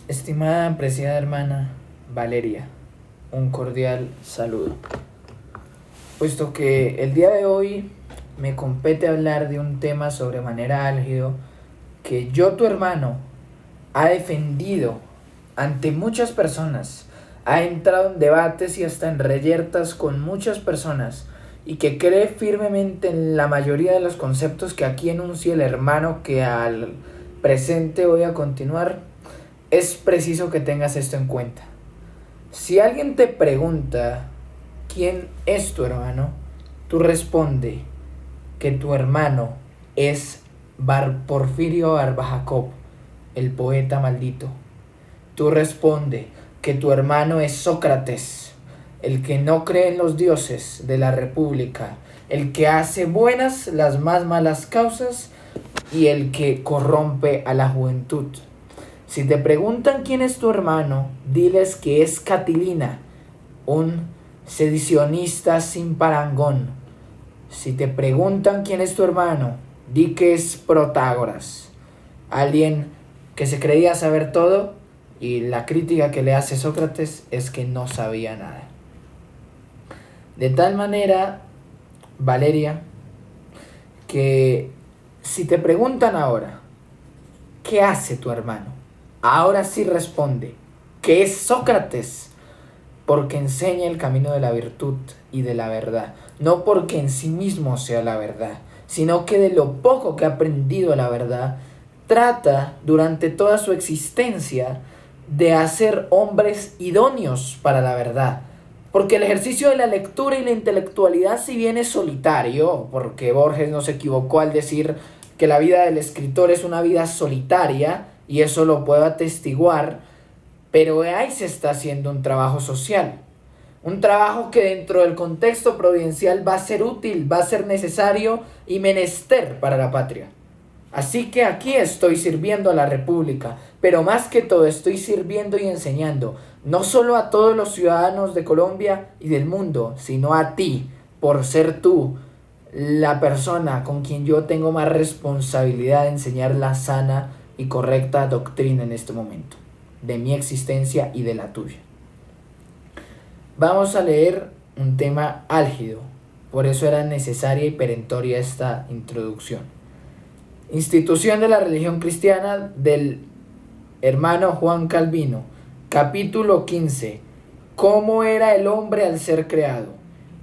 Estimada, apreciada hermana Valeria, un cordial saludo. Puesto que el día de hoy me compete hablar de un tema sobremanera álgido que yo, tu hermano, ha defendido ante muchas personas, ha entrado en debates y hasta en reyertas con muchas personas y que cree firmemente en la mayoría de los conceptos que aquí enuncia el hermano que al presente voy a continuar. Es preciso que tengas esto en cuenta. Si alguien te pregunta quién es tu hermano, tú responde que tu hermano es Porfirio Barba Jacob, el poeta maldito. Tú responde que tu hermano es Sócrates, el que no cree en los dioses de la república, el que hace buenas las más malas causas y el que corrompe a la juventud. Si te preguntan quién es tu hermano, diles que es Catilina, un sedicionista sin parangón. Si te preguntan quién es tu hermano, di que es Protágoras, alguien que se creía saber todo y la crítica que le hace Sócrates es que no sabía nada. De tal manera, Valeria, que si te preguntan ahora, ¿qué hace tu hermano? Ahora sí responde, que es Sócrates, porque enseña el camino de la virtud y de la verdad, no porque en sí mismo sea la verdad, sino que de lo poco que ha aprendido la verdad, trata durante toda su existencia de hacer hombres idóneos para la verdad. Porque el ejercicio de la lectura y la intelectualidad, si bien es solitario, porque Borges no se equivocó al decir que la vida del escritor es una vida solitaria, y eso lo puedo atestiguar, pero ahí se está haciendo un trabajo social. Un trabajo que dentro del contexto providencial va a ser útil, va a ser necesario y menester para la patria. Así que aquí estoy sirviendo a la República, pero más que todo estoy sirviendo y enseñando, no solo a todos los ciudadanos de Colombia y del mundo, sino a ti, por ser tú la persona con quien yo tengo más responsabilidad de enseñar la sana y correcta doctrina en este momento, de mi existencia y de la tuya. Vamos a leer un tema álgido, por eso era necesaria y perentoria esta introducción. Institución de la religión cristiana del hermano Juan Calvino, capítulo 15. ¿Cómo era el hombre al ser creado?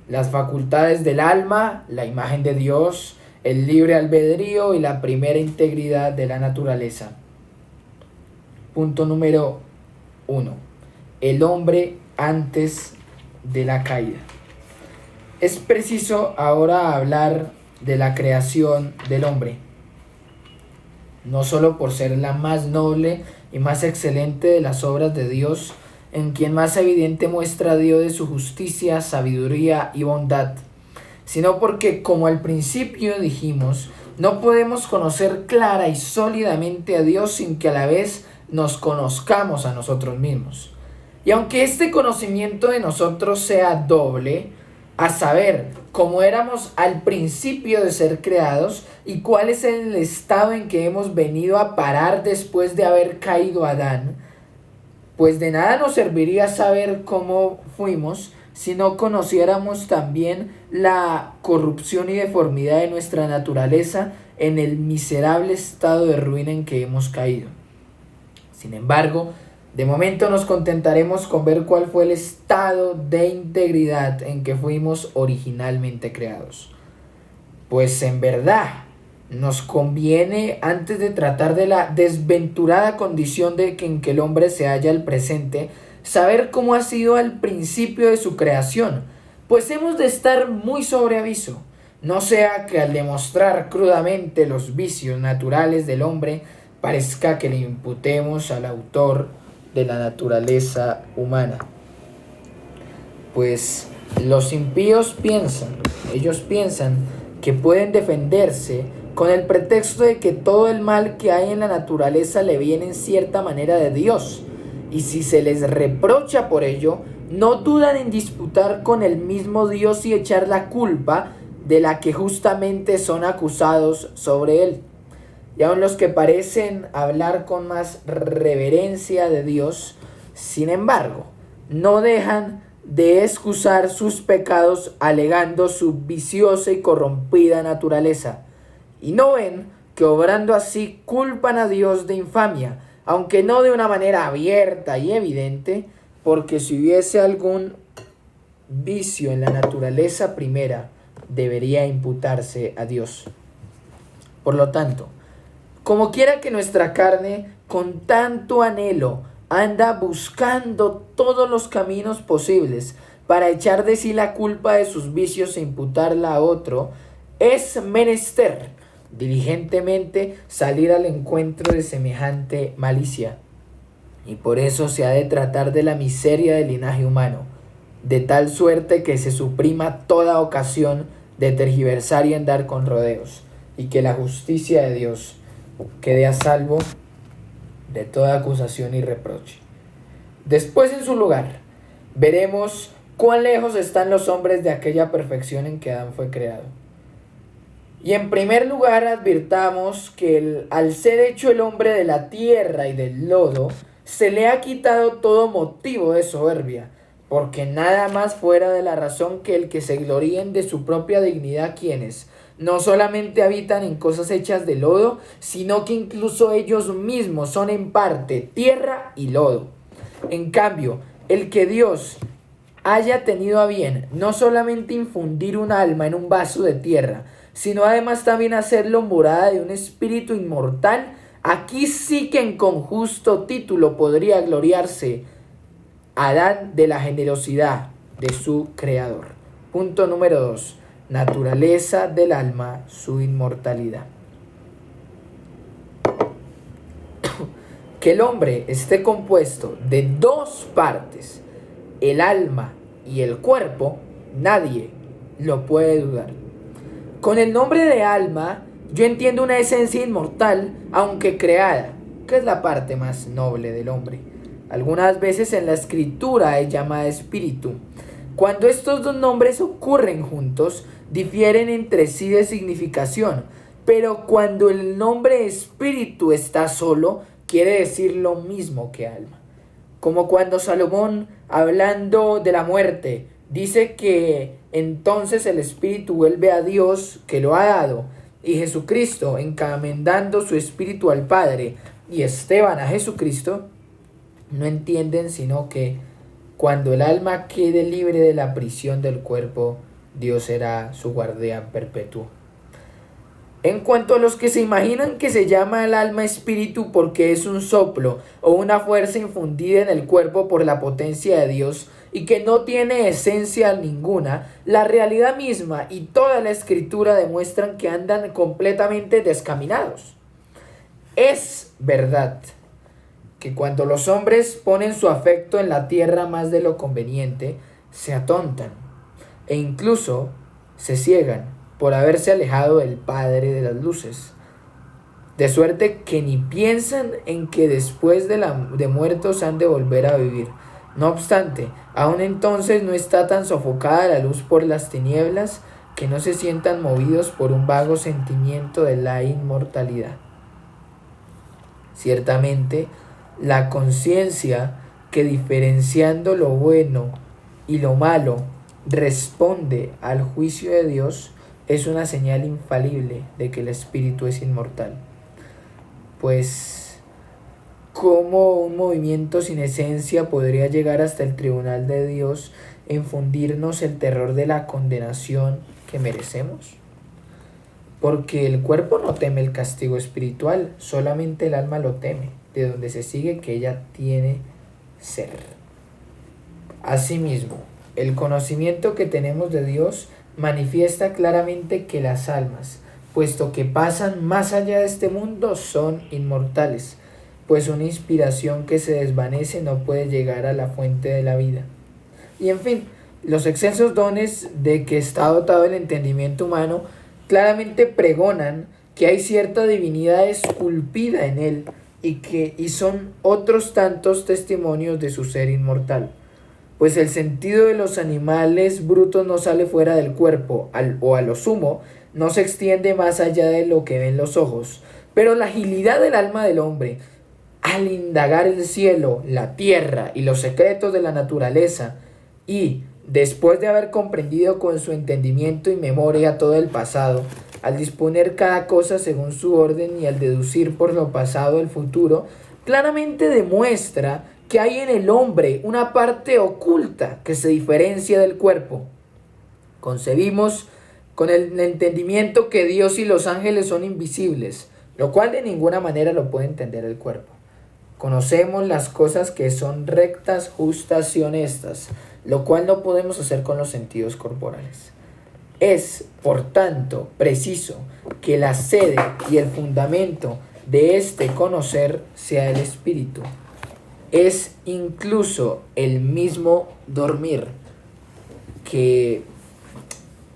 Las facultades del alma, la imagen de Dios, el libre albedrío y la primera integridad de la naturaleza. Punto número 1. El hombre antes de la caída. Es preciso ahora hablar de la creación del hombre, no solo por ser la más noble y más excelente de las obras de Dios, en quien más evidente muestra dio de su justicia, sabiduría y bondad, sino porque, como al principio dijimos, no podemos conocer clara y sólidamente a Dios sin que a la vez nos conozcamos a nosotros mismos. Y aunque este conocimiento de nosotros sea doble, a saber, cómo éramos al principio de ser creados y cuál es el estado en que hemos venido a parar después de haber caído Adán, pues de nada nos serviría saber cómo fuimos si no conociéramos también la corrupción y deformidad de nuestra naturaleza en el miserable estado de ruina en que hemos caído. Sin embargo, de momento nos contentaremos con ver cuál fue el estado de integridad en que fuimos originalmente creados. Pues en verdad, nos conviene, antes de tratar de la desventurada condición en que el hombre se halla al presente, saber cómo ha sido al principio de su creación, pues hemos de estar muy sobre aviso, no sea que al demostrar crudamente los vicios naturales del hombre, parezca que le imputemos al autor de la naturaleza humana. Pues los impíos ellos piensan que pueden defenderse con el pretexto de que todo el mal que hay en la naturaleza le viene en cierta manera de Dios, y si se les reprocha por ello, no dudan en disputar con el mismo Dios y echar la culpa de la que justamente son acusados sobre él. y aun los que parecen hablar con más reverencia de Dios, sin embargo, no dejan de excusar sus pecados alegando su viciosa y corrompida naturaleza, y no ven que obrando así culpan a Dios de infamia, aunque no de una manera abierta y evidente, porque si hubiese algún vicio en la naturaleza primera, debería imputarse a Dios. Por lo tanto, como quiera que nuestra carne con tanto anhelo anda buscando todos los caminos posibles para echar de sí la culpa de sus vicios e imputarla a otro, es menester diligentemente salir al encuentro de semejante malicia. Y por eso se ha de tratar de la miseria del linaje humano, de tal suerte que se suprima toda ocasión de tergiversar y andar con rodeos, y que la justicia de Dios quede a salvo de toda acusación y reproche. Después, en su lugar, veremos cuán lejos están los hombres de aquella perfección en que Adán fue creado. Y en primer lugar advirtamos que al ser hecho el hombre de la tierra y del lodo, se le ha quitado todo motivo de soberbia, porque nada más fuera de la razón que el que se gloríen de su propia dignidad quienes no solamente habitan en cosas hechas de lodo, sino que incluso ellos mismos son en parte tierra y lodo. En cambio, el que Dios haya tenido a bien no solamente infundir un alma en un vaso de tierra, sino además también hacerlo morada de un espíritu inmortal, aquí sí que con justo título podría gloriarse Adán de la generosidad de su creador. Punto número 2. Naturaleza del alma, su inmortalidad. Que el hombre esté compuesto de dos partes, el alma y el cuerpo, nadie lo puede dudar. Con el nombre de alma, yo entiendo una esencia inmortal, aunque creada, que es la parte más noble del hombre. Algunas veces en la escritura es llamada espíritu. Cuando estos dos nombres ocurren juntos, difieren entre sí de significación, pero cuando el nombre espíritu está solo, quiere decir lo mismo que alma. Como cuando Salomón, hablando de la muerte, dice que entonces el espíritu vuelve a Dios que lo ha dado, y Jesucristo, encomendando su espíritu al Padre, y Esteban a Jesucristo, no entienden sino que cuando el alma quede libre de la prisión del cuerpo, Dios será su guardián perpetuo. En cuanto a los que se imaginan que se llama el alma espíritu porque es un soplo o una fuerza infundida en el cuerpo por la potencia de Dios y que no tiene esencia ninguna, la realidad misma y toda la escritura demuestran que andan completamente descaminados. Es verdad que cuando los hombres ponen su afecto en la tierra más de lo conveniente, se atontan e incluso se ciegan por haberse alejado del Padre de las luces, de suerte que ni piensan en que después de muertos han de volver a vivir. No obstante, aún entonces no está tan sofocada la luz por las tinieblas que no se sientan movidos por un vago sentimiento de la inmortalidad. Ciertamente, la conciencia que diferenciando lo bueno y lo malo responde al juicio de Dios es una señal infalible de que el espíritu es inmortal. Pues, ¿cómo un movimiento sin esencia podría llegar hasta el tribunal de Dios e infundirnos el terror de la condenación que merecemos? Porque el cuerpo no teme el castigo espiritual, solamente el alma lo teme, de donde se sigue que ella tiene ser. Asimismo, el conocimiento que tenemos de Dios manifiesta claramente que las almas, puesto que pasan más allá de este mundo, son inmortales, pues una inspiración que se desvanece no puede llegar a la fuente de la vida. Y en fin, los excelsos dones de que está dotado el entendimiento humano claramente pregonan que hay cierta divinidad esculpida en él y son otros tantos testimonios de su ser inmortal. Pues el sentido de los animales brutos no sale fuera del cuerpo, o a lo sumo, no se extiende más allá de lo que ven los ojos, Pero la agilidad del alma del hombre, al indagar el cielo, la tierra y los secretos de la naturaleza, y después de haber comprendido con su entendimiento y memoria todo el pasado, al disponer cada cosa según su orden y al deducir por lo pasado el futuro, claramente demuestra que hay en el hombre una parte oculta que se diferencia del cuerpo. Concebimos con el entendimiento que Dios y los ángeles son invisibles, lo cual de ninguna manera lo puede entender el cuerpo. Conocemos las cosas que son rectas, justas y honestas, lo cual no podemos hacer con los sentidos corporales. Es, por tanto, preciso que la sede y el fundamento de este conocer sea el espíritu. Es incluso el mismo dormir que,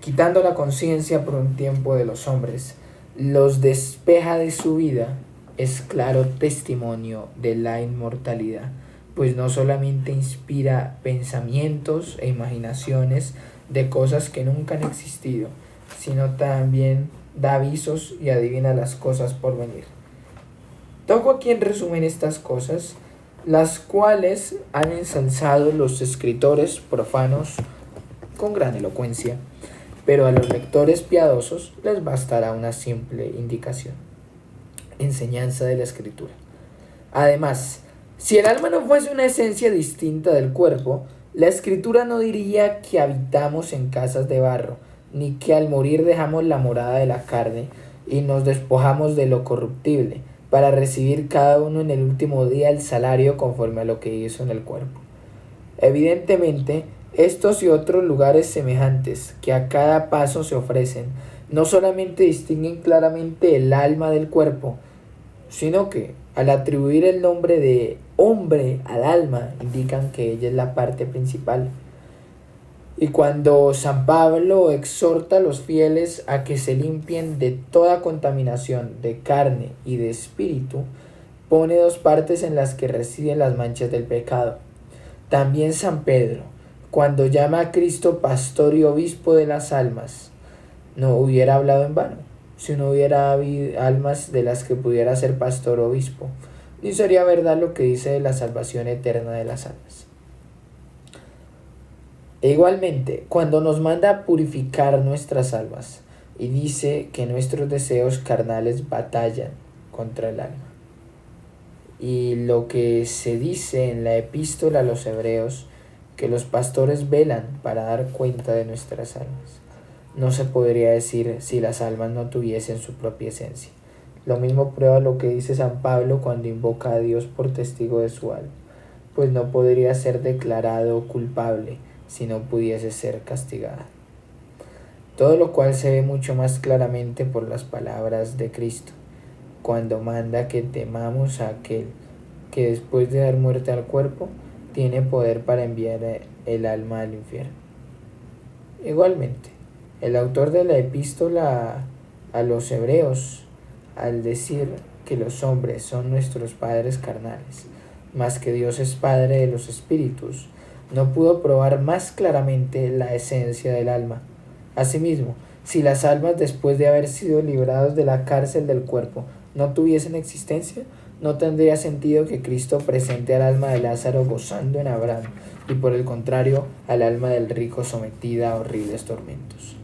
quitando la conciencia por un tiempo de los hombres, los despeja de su vida, es claro testimonio de la inmortalidad, pues no solamente inspira pensamientos e imaginaciones de cosas que nunca han existido, sino también da avisos y adivina las cosas por venir. Toco aquí en resumen estas cosas, las cuales han ensalzado los escritores profanos con gran elocuencia, pero a los lectores piadosos les bastará una simple indicación: enseñanza de la escritura. Además, si el alma no fuese una esencia distinta del cuerpo, la escritura no diría que habitamos en casas de barro, ni que al morir dejamos la morada de la carne y nos despojamos de lo corruptible, para recibir cada uno en el último día el salario conforme a lo que hizo en el cuerpo. Evidentemente, estos y otros lugares semejantes que a cada paso se ofrecen, no solamente distinguen claramente el alma del cuerpo, sino que al atribuir el nombre de hombre al alma, indican que ella es la parte principal. Y cuando San Pablo exhorta a los fieles a que se limpien de toda contaminación de carne y de espíritu, pone dos partes en las que residen las manchas del pecado. También San Pedro, cuando llama a Cristo pastor y obispo de las almas, no hubiera hablado en vano, si no hubiera habido almas de las que pudiera ser pastor o obispo, ni sería verdad lo que dice de la salvación eterna de las almas. E igualmente, cuando nos manda a purificar nuestras almas y dice que nuestros deseos carnales batallan contra el alma. Y lo que se dice en la epístola a los Hebreos, que los pastores velan para dar cuenta de nuestras almas, no se podría decir si las almas no tuviesen su propia esencia. Lo mismo prueba lo que dice San Pablo cuando invoca a Dios por testigo de su alma, pues no podría ser declarado culpable si no pudiese ser castigada. Todo lo cual se ve mucho más claramente por las palabras de Cristo, cuando manda que temamos a aquel que después de dar muerte al cuerpo, tiene poder para enviar el alma al infierno. Igualmente, el autor de la epístola a los Hebreos, al decir que los hombres son nuestros padres carnales, más que Dios es Padre de los espíritus, no pudo probar más claramente la esencia del alma. Asimismo, si las almas después de haber sido librados de la cárcel del cuerpo no tuviesen existencia, no tendría sentido que Cristo presente al alma de Lázaro gozando en Abraham y por el contrario al alma del rico sometida a horribles tormentos.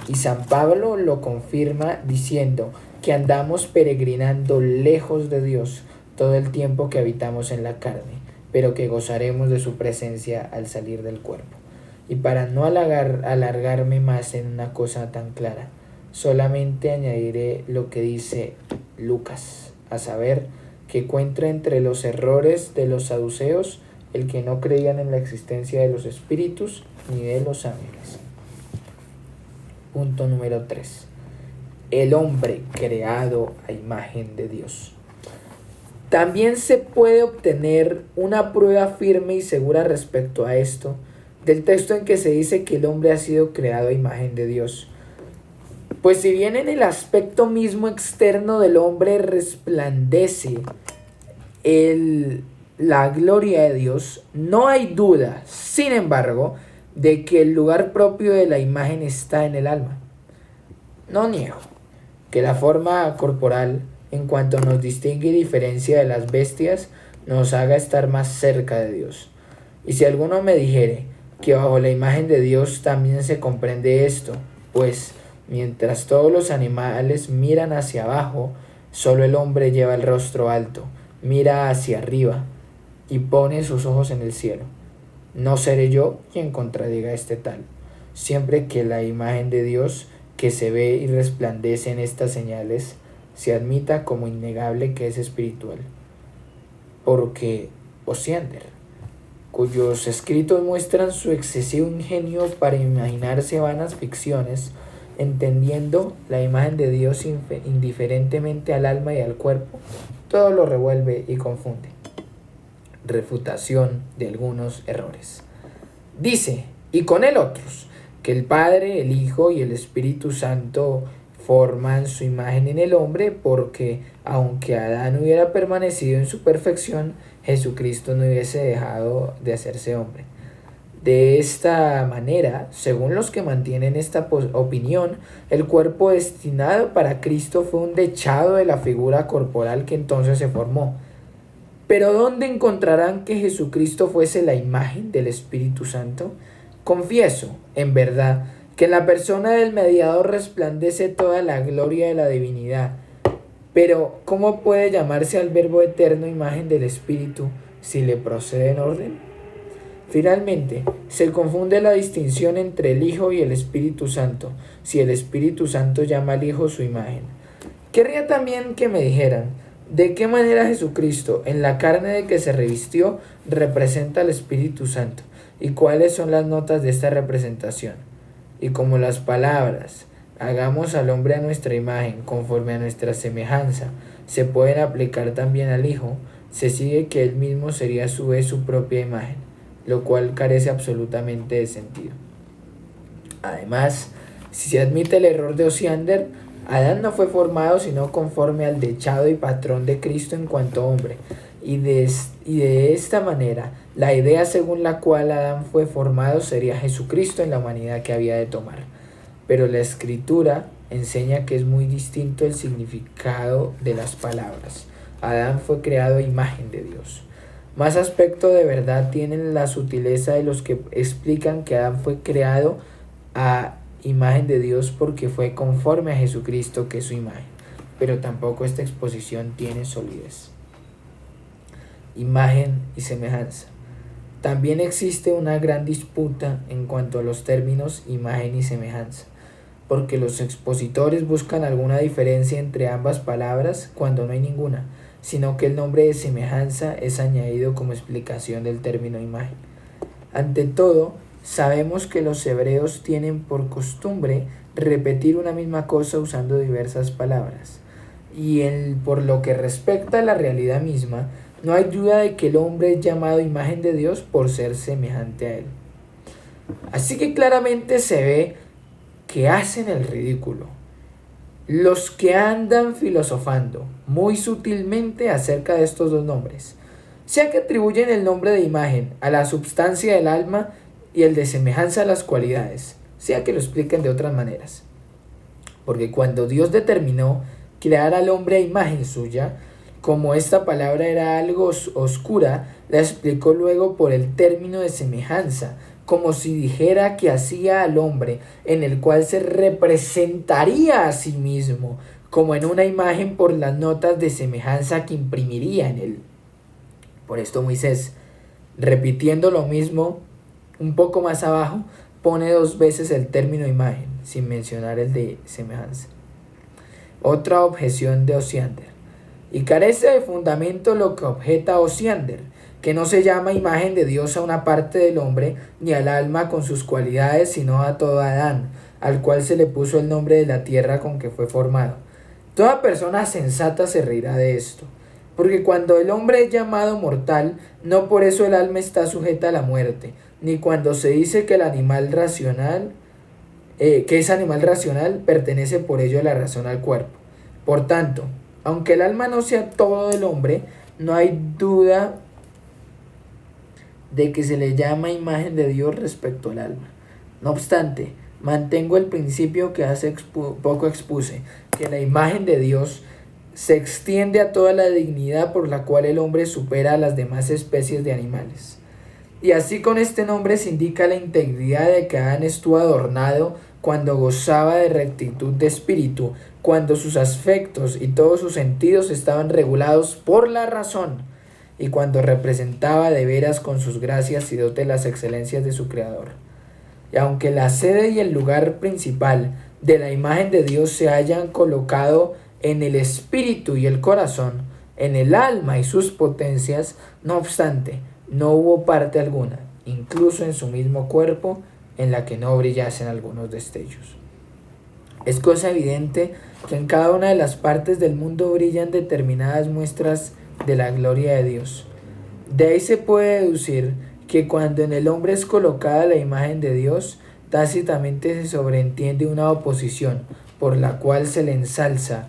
Y San Pablo lo confirma diciendo que andamos peregrinando lejos de Dios todo el tiempo que habitamos en la carne, pero que gozaremos de su presencia al salir del cuerpo. Y para no alargarme más en una cosa tan clara, solamente añadiré lo que dice Lucas, a saber, que encuentra entre los errores de los saduceos el que no creían en la existencia de los espíritus ni de los ángeles. Punto número 3. El hombre creado a imagen de Dios. También se puede obtener una prueba firme y segura respecto a esto del texto en que se dice que el hombre ha sido creado a imagen de Dios. Pues si bien en el aspecto mismo externo del hombre resplandece la gloria de Dios, no hay duda, sin embargo, de que el lugar propio de la imagen está en el alma. No niego que la forma corporal en cuanto nos distingue y diferencia de las bestias, nos haga estar más cerca de Dios. Y si alguno me dijere que bajo la imagen de Dios también se comprende esto, pues mientras todos los animales miran hacia abajo, solo el hombre lleva el rostro alto, mira hacia arriba y pone sus ojos en el cielo. No seré yo quien contradiga este tal, siempre que la imagen de Dios que se ve y resplandece en estas señales se admita como innegable que es espiritual. Porque Osiander, cuyos escritos muestran su excesivo ingenio para imaginarse vanas ficciones, entendiendo la imagen de Dios indiferentemente al alma y al cuerpo, todo lo revuelve y confunde. Refutación de algunos errores. Dice, y con él otros, que el Padre, el Hijo y el Espíritu Santo forman su imagen en el hombre, porque aunque Adán hubiera permanecido en su perfección, Jesucristo no hubiese dejado de hacerse hombre. De esta manera, según los que mantienen esta opinión, el cuerpo destinado para Cristo fue un dechado de la figura corporal que entonces se formó. Pero ¿dónde encontrarán que Jesucristo fuese la imagen del Espíritu Santo? Confieso, en verdad, que en la persona del mediador resplandece toda la gloria de la divinidad. Pero, ¿cómo puede llamarse al Verbo eterno imagen del Espíritu si le procede en orden? Finalmente, se confunde la distinción entre el Hijo y el Espíritu Santo, si el Espíritu Santo llama al Hijo su imagen. Querría también que me dijeran, ¿de qué manera Jesucristo, en la carne de que se revistió, representa al Espíritu Santo? ¿Y cuáles son las notas de esta representación? Y como las palabras, hagamos al hombre a nuestra imagen, conforme a nuestra semejanza, se pueden aplicar también al Hijo, se sigue que él mismo sería a su vez su propia imagen, lo cual carece absolutamente de sentido. Además, si se admite el error de Osiander, Adán no fue formado sino conforme al dechado y patrón de Cristo en cuanto hombre, y de esta manera, la idea según la cual Adán fue formado sería Jesucristo en la humanidad que había de tomar. Pero la Escritura enseña que es muy distinto el significado de las palabras. Adán fue creado a imagen de Dios. Más aspecto de verdad tienen la sutileza de los que explican que Adán fue creado a imagen de Dios porque fue conforme a Jesucristo, que es su imagen. Pero tampoco esta exposición tiene solidez. Imagen y semejanza. También existe una gran disputa en cuanto a los términos imagen y semejanza, porque los expositores buscan alguna diferencia entre ambas palabras cuando no hay ninguna, sino que el nombre de semejanza es añadido como explicación del término imagen. Ante todo, sabemos que los hebreos tienen por costumbre repetir una misma cosa usando diversas palabras, y por lo que respecta a la realidad misma, no hay duda de que el hombre es llamado imagen de Dios por ser semejante a él. Así que claramente se ve que hacen el ridículo los que andan filosofando muy sutilmente acerca de estos dos nombres, sea que atribuyen el nombre de imagen a la substancia del alma y el de semejanza a las cualidades, sea que lo expliquen de otras maneras. Porque cuando Dios determinó crear al hombre a imagen suya, como esta palabra era algo oscura, la explicó luego por el término de semejanza, como si dijera que hacía al hombre, en el cual se representaría a sí mismo, como en una imagen por las notas de semejanza que imprimiría en él. Por esto Moisés, repitiendo lo mismo, un poco más abajo, pone 2 veces el término imagen, sin mencionar el de semejanza. Otra objeción de Osiander. Y carece de fundamento lo que objeta Osiander, que no se llama imagen de Dios a una parte del hombre, ni al alma con sus cualidades, sino a todo Adán, al cual se le puso el nombre de la tierra con que fue formado. Toda persona sensata se reirá de esto, porque cuando el hombre es llamado mortal, no por eso el alma está sujeta a la muerte, ni cuando se dice que el animal racional, pertenece por ello a la razón al cuerpo. Por tanto, aunque el alma no sea todo del hombre, no hay duda de que se le llama imagen de Dios respecto al alma. No obstante, mantengo el principio que hace poco expuse, que la imagen de Dios se extiende a toda la dignidad por la cual el hombre supera a las demás especies de animales. Y así con este nombre se indica la integridad de que Adán estuvo adornado cuando gozaba de rectitud de espíritu, cuando sus aspectos y todos sus sentidos estaban regulados por la razón, y cuando representaba de veras con sus gracias y dote las excelencias de su Creador. Y aunque la sede y el lugar principal de la imagen de Dios se hayan colocado en el espíritu y el corazón, en el alma y sus potencias, no obstante, no hubo parte alguna, incluso en su mismo cuerpo, en la que no brillasen algunos destellos. Es cosa evidente que en cada una de las partes del mundo brillan determinadas muestras de la gloria de Dios. De ahí se puede deducir que cuando en el hombre es colocada la imagen de Dios, tácitamente se sobreentiende una oposición por la cual se le ensalza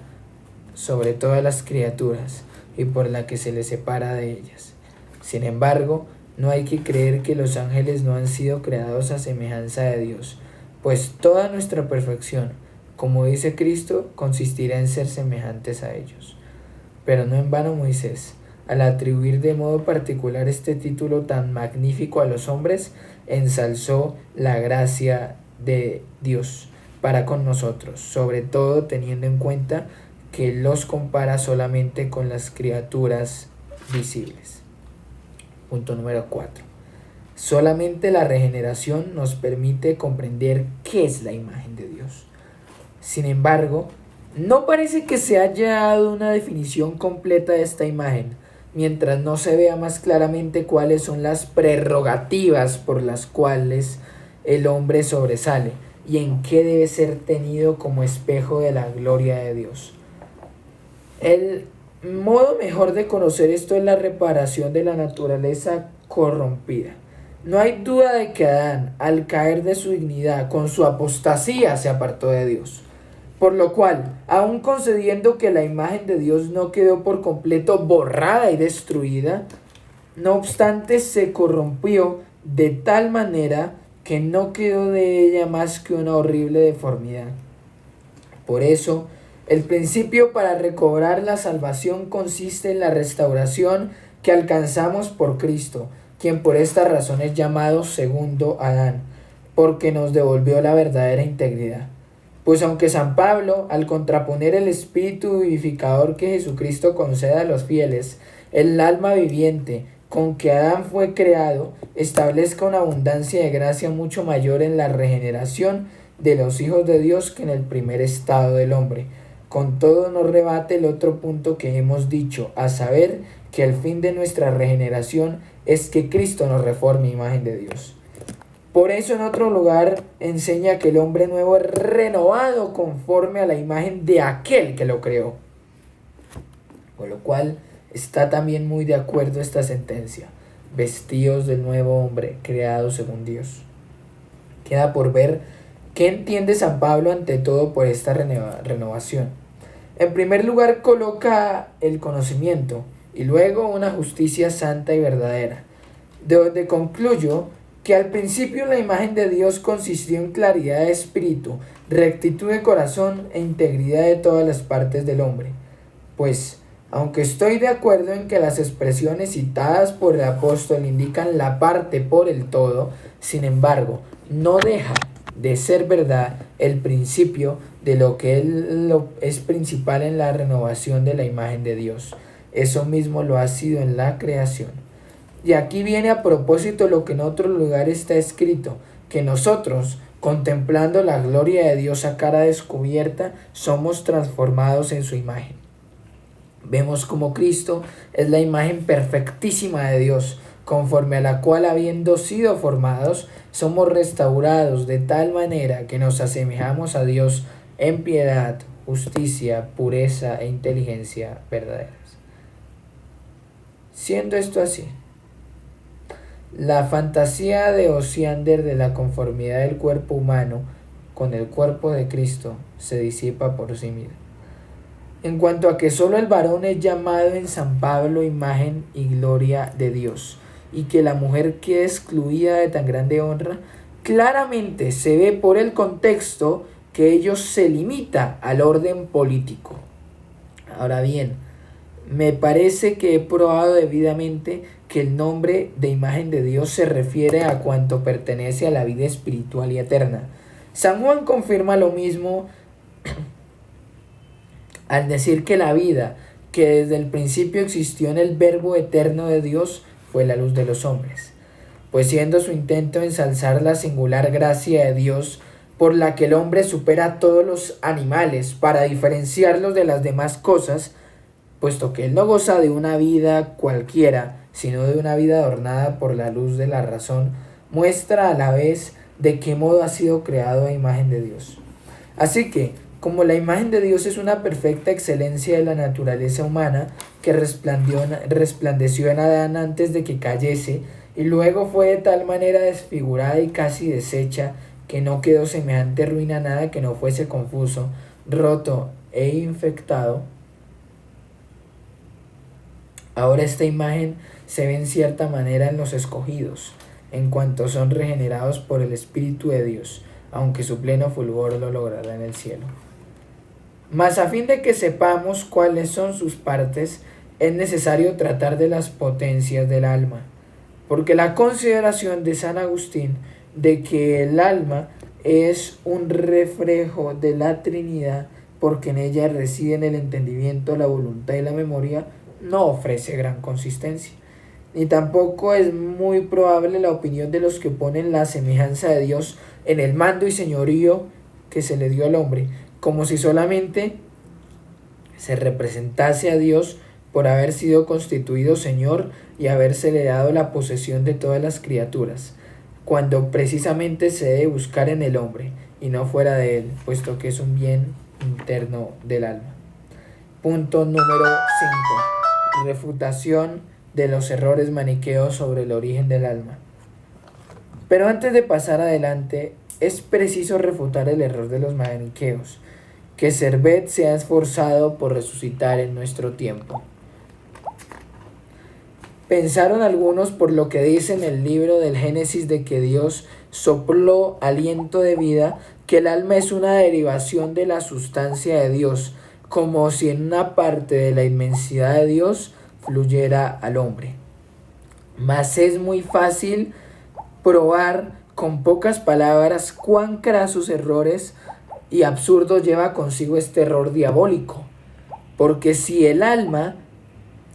sobre todas las criaturas y por la que se le separa de ellas. Sin embargo, no hay que creer que los ángeles no han sido creados a semejanza de Dios, pues toda nuestra perfección, como dice Cristo, consistirá en ser semejantes a ellos. Pero no en vano Moisés, al atribuir de modo particular este título tan magnífico a los hombres, ensalzó la gracia de Dios para con nosotros, sobre todo teniendo en cuenta que los compara solamente con las criaturas visibles. Punto número 4. Solamente la regeneración nos permite comprender qué es la imagen de Dios. Sin embargo, no parece que se haya dado una definición completa de esta imagen, mientras no se vea más claramente cuáles son las prerrogativas por las cuales el hombre sobresale y en qué debe ser tenido como espejo de la gloria de Dios. El modo mejor de conocer esto es la reparación de la naturaleza corrompida. No hay duda de que Adán, al caer de su dignidad, con su apostasía se apartó de Dios. Por lo cual, aun concediendo que la imagen de Dios no quedó por completo borrada y destruida, no obstante se corrompió de tal manera que no quedó de ella más que una horrible deformidad. Por eso, el principio para recobrar la salvación consiste en la restauración que alcanzamos por Cristo, quien por esta razón es llamado segundo Adán, porque nos devolvió la verdadera integridad. Pues aunque San Pablo, al contraponer el espíritu vivificador que Jesucristo concede a los fieles, el alma viviente con que Adán fue creado, establezca una abundancia de gracia mucho mayor en la regeneración de los hijos de Dios que en el primer estado del hombre. Con todo no rebate el otro punto que hemos dicho, a saber que el fin de nuestra regeneración es que Cristo nos reforme imagen de Dios. Por eso en otro lugar enseña que el hombre nuevo es renovado conforme a la imagen de aquel que lo creó. Por lo cual está también muy de acuerdo esta sentencia. Vestidos del nuevo hombre, creado según Dios. Queda por ver qué entiende San Pablo ante todo por esta renovación. En primer lugar coloca el conocimiento y luego una justicia santa y verdadera, de donde concluyo que al principio la imagen de Dios consistió en claridad de espíritu, rectitud de corazón e integridad de todas las partes del hombre. Pues, aunque estoy de acuerdo en que las expresiones citadas por el apóstol indican la parte por el todo, sin embargo, no deja de ser verdad el principio de lo que es principal en la renovación de la imagen de Dios. Eso mismo lo ha sido en la creación. Y aquí viene a propósito lo que en otro lugar está escrito, que nosotros, contemplando la gloria de Dios a cara descubierta, somos transformados en su imagen. Vemos como Cristo es la imagen perfectísima de Dios, conforme a la cual, habiendo sido formados, somos restaurados de tal manera que nos asemejamos a Dios en piedad, justicia, pureza e inteligencia verdaderas. Siendo esto así, la fantasía de Osiander de la conformidad del cuerpo humano con el cuerpo de Cristo se disipa por sí misma. En cuanto a que solo el varón es llamado en San Pablo imagen y gloria de Dios, y que la mujer queda excluida de tan grande honra, claramente se ve por el contexto que ello se limita al orden político. Ahora bien, me parece que he probado debidamente que el nombre de imagen de Dios se refiere a cuanto pertenece a la vida espiritual y eterna. San Juan confirma lo mismo al decir que la vida que desde el principio existió en el Verbo eterno de Dios fue la luz de los hombres, pues siendo su intento ensalzar la singular gracia de Dios por la que el hombre supera a todos los animales para diferenciarlos de las demás cosas, puesto que él no goza de una vida cualquiera, sino de una vida adornada por la luz de la razón, muestra a la vez de qué modo ha sido creado a imagen de Dios. Así que, como la imagen de Dios es una perfecta excelencia de la naturaleza humana que resplandeció en Adán antes de que cayese, y luego fue de tal manera desfigurada y casi deshecha, que no quedó semejante ruina a nada que no fuese confuso, roto e infectado, ahora esta imagen se ve en cierta manera en los escogidos, en cuanto son regenerados por el Espíritu de Dios, aunque su pleno fulgor lo logrará en el cielo. Mas a fin de que sepamos cuáles son sus partes, es necesario tratar de las potencias del alma, porque la consideración de San Agustín de que el alma es un reflejo de la Trinidad, porque en ella residen el entendimiento, la voluntad y la memoria, no ofrece gran consistencia. Ni tampoco es muy probable la opinión de los que ponen la semejanza de Dios en el mando y señorío que se le dio al hombre, como si solamente se representase a Dios por haber sido constituido Señor y habérsele dado la posesión de todas las criaturas, cuando precisamente se debe buscar en el hombre y no fuera de él, puesto que es un bien interno del alma. Punto número 5. Refutación de los errores maniqueos sobre el origen del alma. Pero antes de pasar adelante, es preciso refutar el error de los maniqueos, que Servet se ha esforzado por resucitar en nuestro tiempo. Pensaron algunos, por lo que dice en el libro del Génesis, de que Dios sopló aliento de vida, que el alma es una derivación de la sustancia de Dios, como si en una parte de la inmensidad de Dios fluyera al hombre. Mas es muy fácil probar con pocas palabras cuán crasos errores y absurdos lleva consigo este error diabólico. Porque si el alma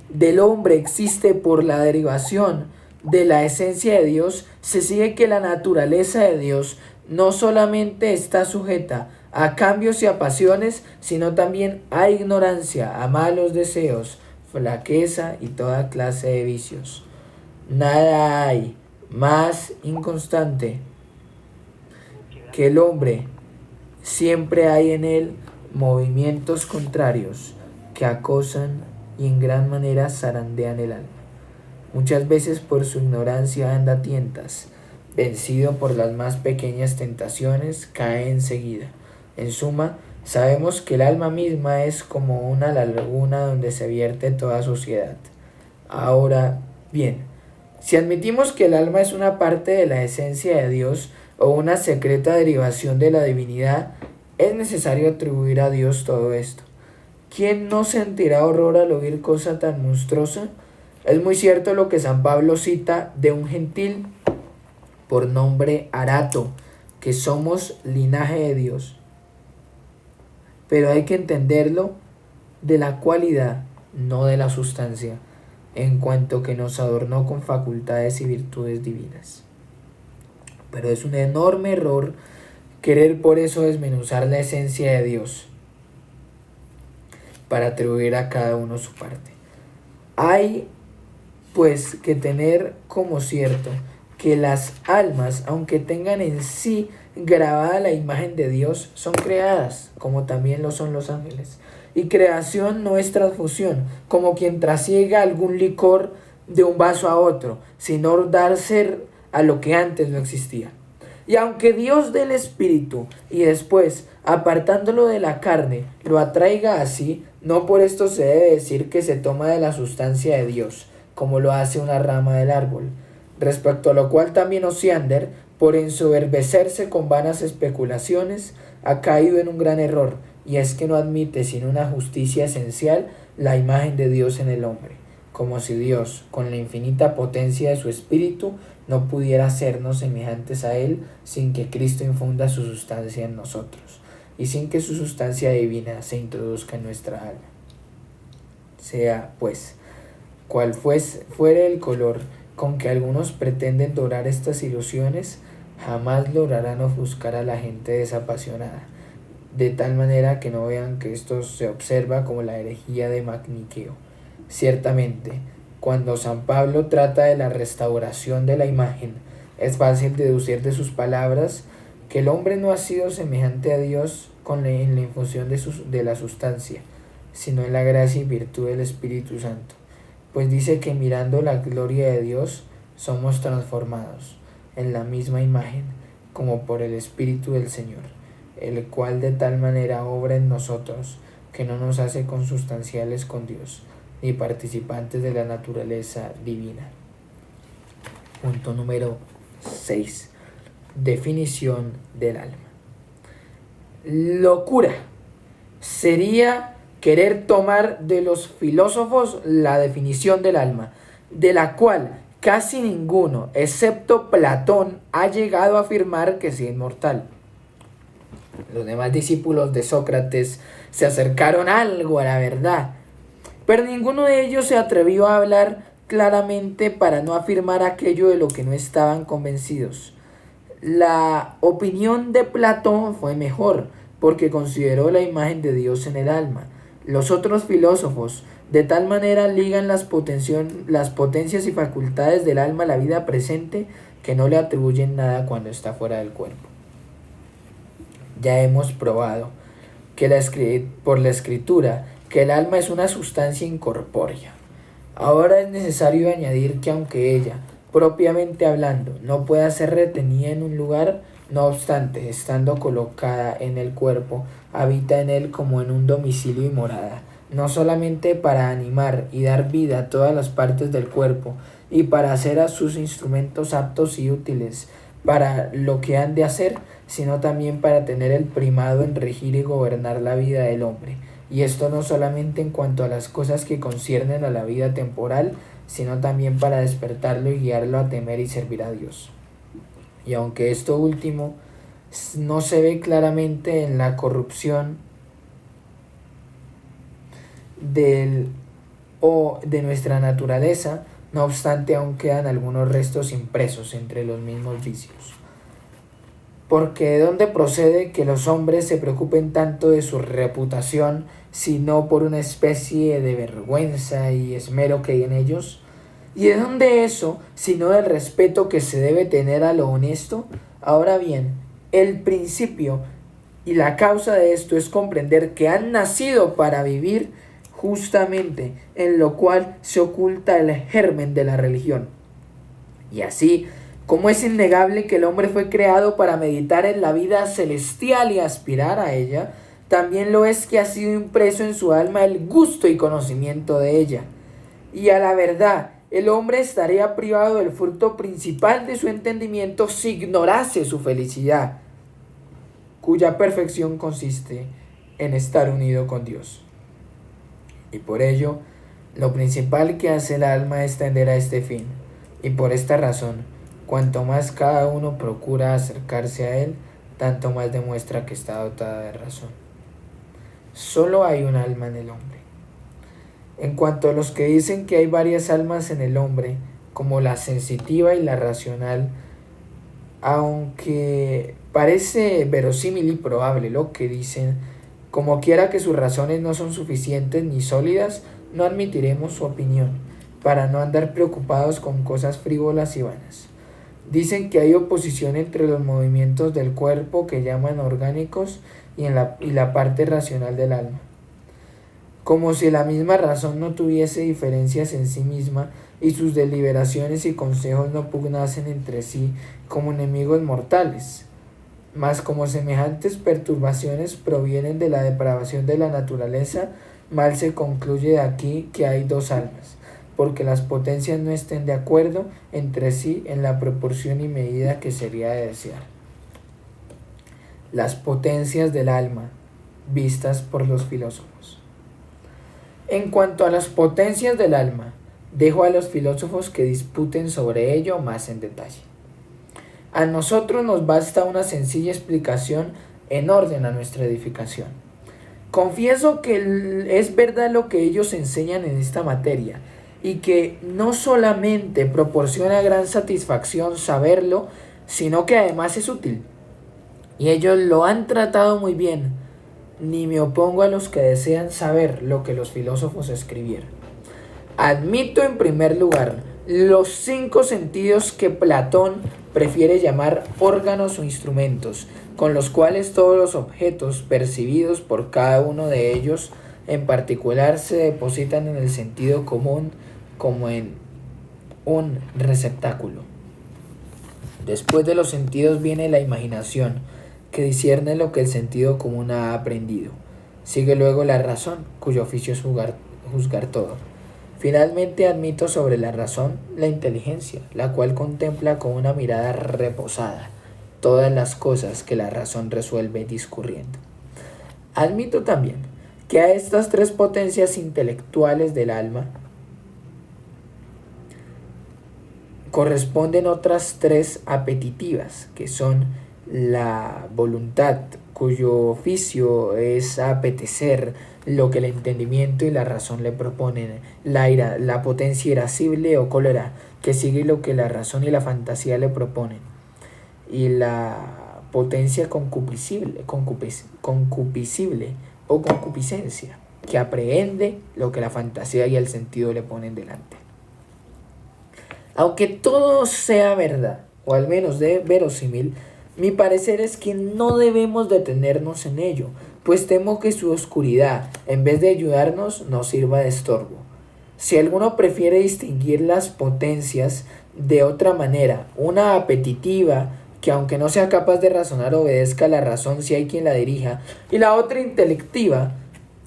del hombre existe por la derivación de la esencia de Dios, se sigue que la naturaleza de Dios no solamente está sujeta a cambios y a pasiones, sino también a ignorancia, a malos deseos, flaqueza y toda clase de vicios. Nada hay más inconstante que el hombre. Siempre hay en él movimientos contrarios que acosan y en gran manera zarandean el alma. Muchas veces por su ignorancia anda a tientas, vencido por las más pequeñas tentaciones, cae enseguida. En suma, sabemos que el alma misma es como una laguna donde se vierte toda suciedad. Ahora bien, si admitimos que el alma es una parte de la esencia de Dios o una secreta derivación de la divinidad, es necesario atribuir a Dios todo esto. ¿Quién no sentirá horror al oír cosa tan monstruosa? Es muy cierto lo que San Pablo cita de un gentil por nombre Arato, que somos linaje de Dios. Pero hay que entenderlo de la cualidad, no de la sustancia, en cuanto que nos adornó con facultades y virtudes divinas. Pero es un enorme error querer por eso desmenuzar la esencia de Dios para atribuir a cada uno su parte. Hay pues que tener como cierto que las almas, aunque tengan en sí grabada la imagen de Dios, son creadas, como también lo son los ángeles. Y creación no es transfusión, como quien trasiega algún licor de un vaso a otro, sino dar ser a lo que antes no existía. Y aunque Dios del Espíritu y después, apartándolo de la carne, lo atraiga así, no por esto se debe decir que se toma de la sustancia de Dios, como lo hace una rama del árbol. Respecto a lo cual también Osiander, por ensoberbecerse con vanas especulaciones, ha caído en un gran error, y es que no admite sin una justicia esencial la imagen de Dios en el hombre, como si Dios, con la infinita potencia de su espíritu, no pudiera hacernos semejantes a Él sin que Cristo infunda su sustancia en nosotros, y sin que su sustancia divina se introduzca en nuestra alma. Sea, pues, cual fuere el color con que algunos pretenden dorar estas ilusiones, jamás lograrán ofuscar a la gente desapasionada, de tal manera que no vean que esto se observa como la herejía de Maniqueo. Ciertamente, cuando San Pablo trata de la restauración de la imagen, es fácil deducir de sus palabras que el hombre no ha sido semejante a Dios en la infusión de la sustancia, sino en la gracia y virtud del Espíritu Santo, pues dice que mirando la gloria de Dios somos transformados en la misma imagen como por el Espíritu del Señor, el cual de tal manera obra en nosotros que no nos hace consustanciales con Dios, ni participantes de la naturaleza divina. Punto número 6. Definición del alma. Locura sería querer tomar de los filósofos la definición del alma, de la cual casi ninguno, excepto Platón, ha llegado a afirmar que sea inmortal. Los demás discípulos de Sócrates se acercaron algo a la verdad, pero ninguno de ellos se atrevió a hablar claramente para no afirmar aquello de lo que no estaban convencidos. La opinión de Platón fue mejor, porque consideró la imagen de Dios en el alma. Los otros filósofos de tal manera ligan las potencias y facultades del alma a la vida presente que no le atribuyen nada cuando está fuera del cuerpo. Ya hemos probado por la escritura que el alma es una sustancia incorpórea. Ahora es necesario añadir que aunque ella, propiamente hablando, no pueda ser retenida en un lugar, no obstante, estando colocada en el cuerpo, habita en él como en un domicilio y morada, no solamente para animar y dar vida a todas las partes del cuerpo, y para hacer a sus instrumentos aptos y útiles para lo que han de hacer, sino también para tener el primado en regir y gobernar la vida del hombre, y esto no solamente en cuanto a las cosas que conciernen a la vida temporal, sino también para despertarlo y guiarlo a temer y servir a Dios. Y aunque esto último no se ve claramente en la corrupción de nuestra naturaleza, no obstante aún quedan algunos restos impresos entre los mismos vicios. Porque ¿de dónde procede que los hombres se preocupen tanto de su reputación, sino por una especie de vergüenza y esmero que hay en ellos? ¿Y de dónde eso, sino del respeto que se debe tener a lo honesto? Ahora bien, el principio y la causa de esto es comprender que han nacido para vivir justamente, en lo cual se oculta el germen de la religión. Y así, como es innegable que el hombre fue creado para meditar en la vida celestial y aspirar a ella, también lo es que ha sido impreso en su alma el gusto y conocimiento de ella. Y a la verdad, el hombre estaría privado del fruto principal de su entendimiento si ignorase su felicidad, cuya perfección consiste en estar unido con Dios. Y por ello, lo principal que hace el alma es tender a este fin, y por esta razón, cuanto más cada uno procura acercarse a él, tanto más demuestra que está dotada de razón. Solo hay un alma en el hombre. En cuanto a los que dicen que hay varias almas en el hombre, como la sensitiva y la racional, aunque parece verosímil y probable lo que dicen, como quiera que sus razones no son suficientes ni sólidas, no admitiremos su opinión, para no andar preocupados con cosas frívolas y vanas. Dicen que hay oposición entre los movimientos del cuerpo que llaman orgánicos y la parte racional del alma, como si la misma razón no tuviese diferencias en sí misma y sus deliberaciones y consejos no pugnasen entre sí como enemigos mortales. Mas como semejantes perturbaciones provienen de la depravación de la naturaleza, mal se concluye de aquí que hay dos almas, porque las potencias no estén de acuerdo entre sí en la proporción y medida que sería de desear. Las potencias del alma, vistas por los filósofos. En cuanto a las potencias del alma, dejo a los filósofos que disputen sobre ello más en detalle. A nosotros nos basta una sencilla explicación en orden a nuestra edificación. Confieso que es verdad lo que ellos enseñan en esta materia y que no solamente proporciona gran satisfacción saberlo, sino que además es útil. Y ellos lo han tratado muy bien. Ni me opongo a los que desean saber lo que los filósofos escribieron. Admito en primer lugar los 5 sentidos que Platón prefiere llamar órganos o instrumentos, con los cuales todos los objetos percibidos por cada uno de ellos en particular se depositan en el sentido común como en un receptáculo. Después de los sentidos viene la imaginación, que discierne lo que el sentido común ha aprendido. Sigue luego la razón, cuyo oficio es juzgar todo. Finalmente admito sobre la razón la inteligencia, la cual contempla con una mirada reposada todas las cosas que la razón resuelve discurriendo. Admito también que a estas 3 potencias intelectuales del alma corresponden otras 3 apetitivas, que son la voluntad, cuyo oficio es apetecer lo que el entendimiento y la razón le proponen, la ira, la potencia irascible o cólera, que sigue lo que la razón y la fantasía le proponen, y la potencia concupiscible o concupiscencia, que aprehende lo que la fantasía y el sentido le ponen delante. Aunque todo sea verdad, o al menos de verosímil, mi parecer es que no debemos detenernos en ello, pues temo que su oscuridad, en vez de ayudarnos, nos sirva de estorbo. Si alguno prefiere distinguir las potencias de otra manera, una apetitiva, que aunque no sea capaz de razonar obedezca a la razón si hay quien la dirija, y la otra intelectiva,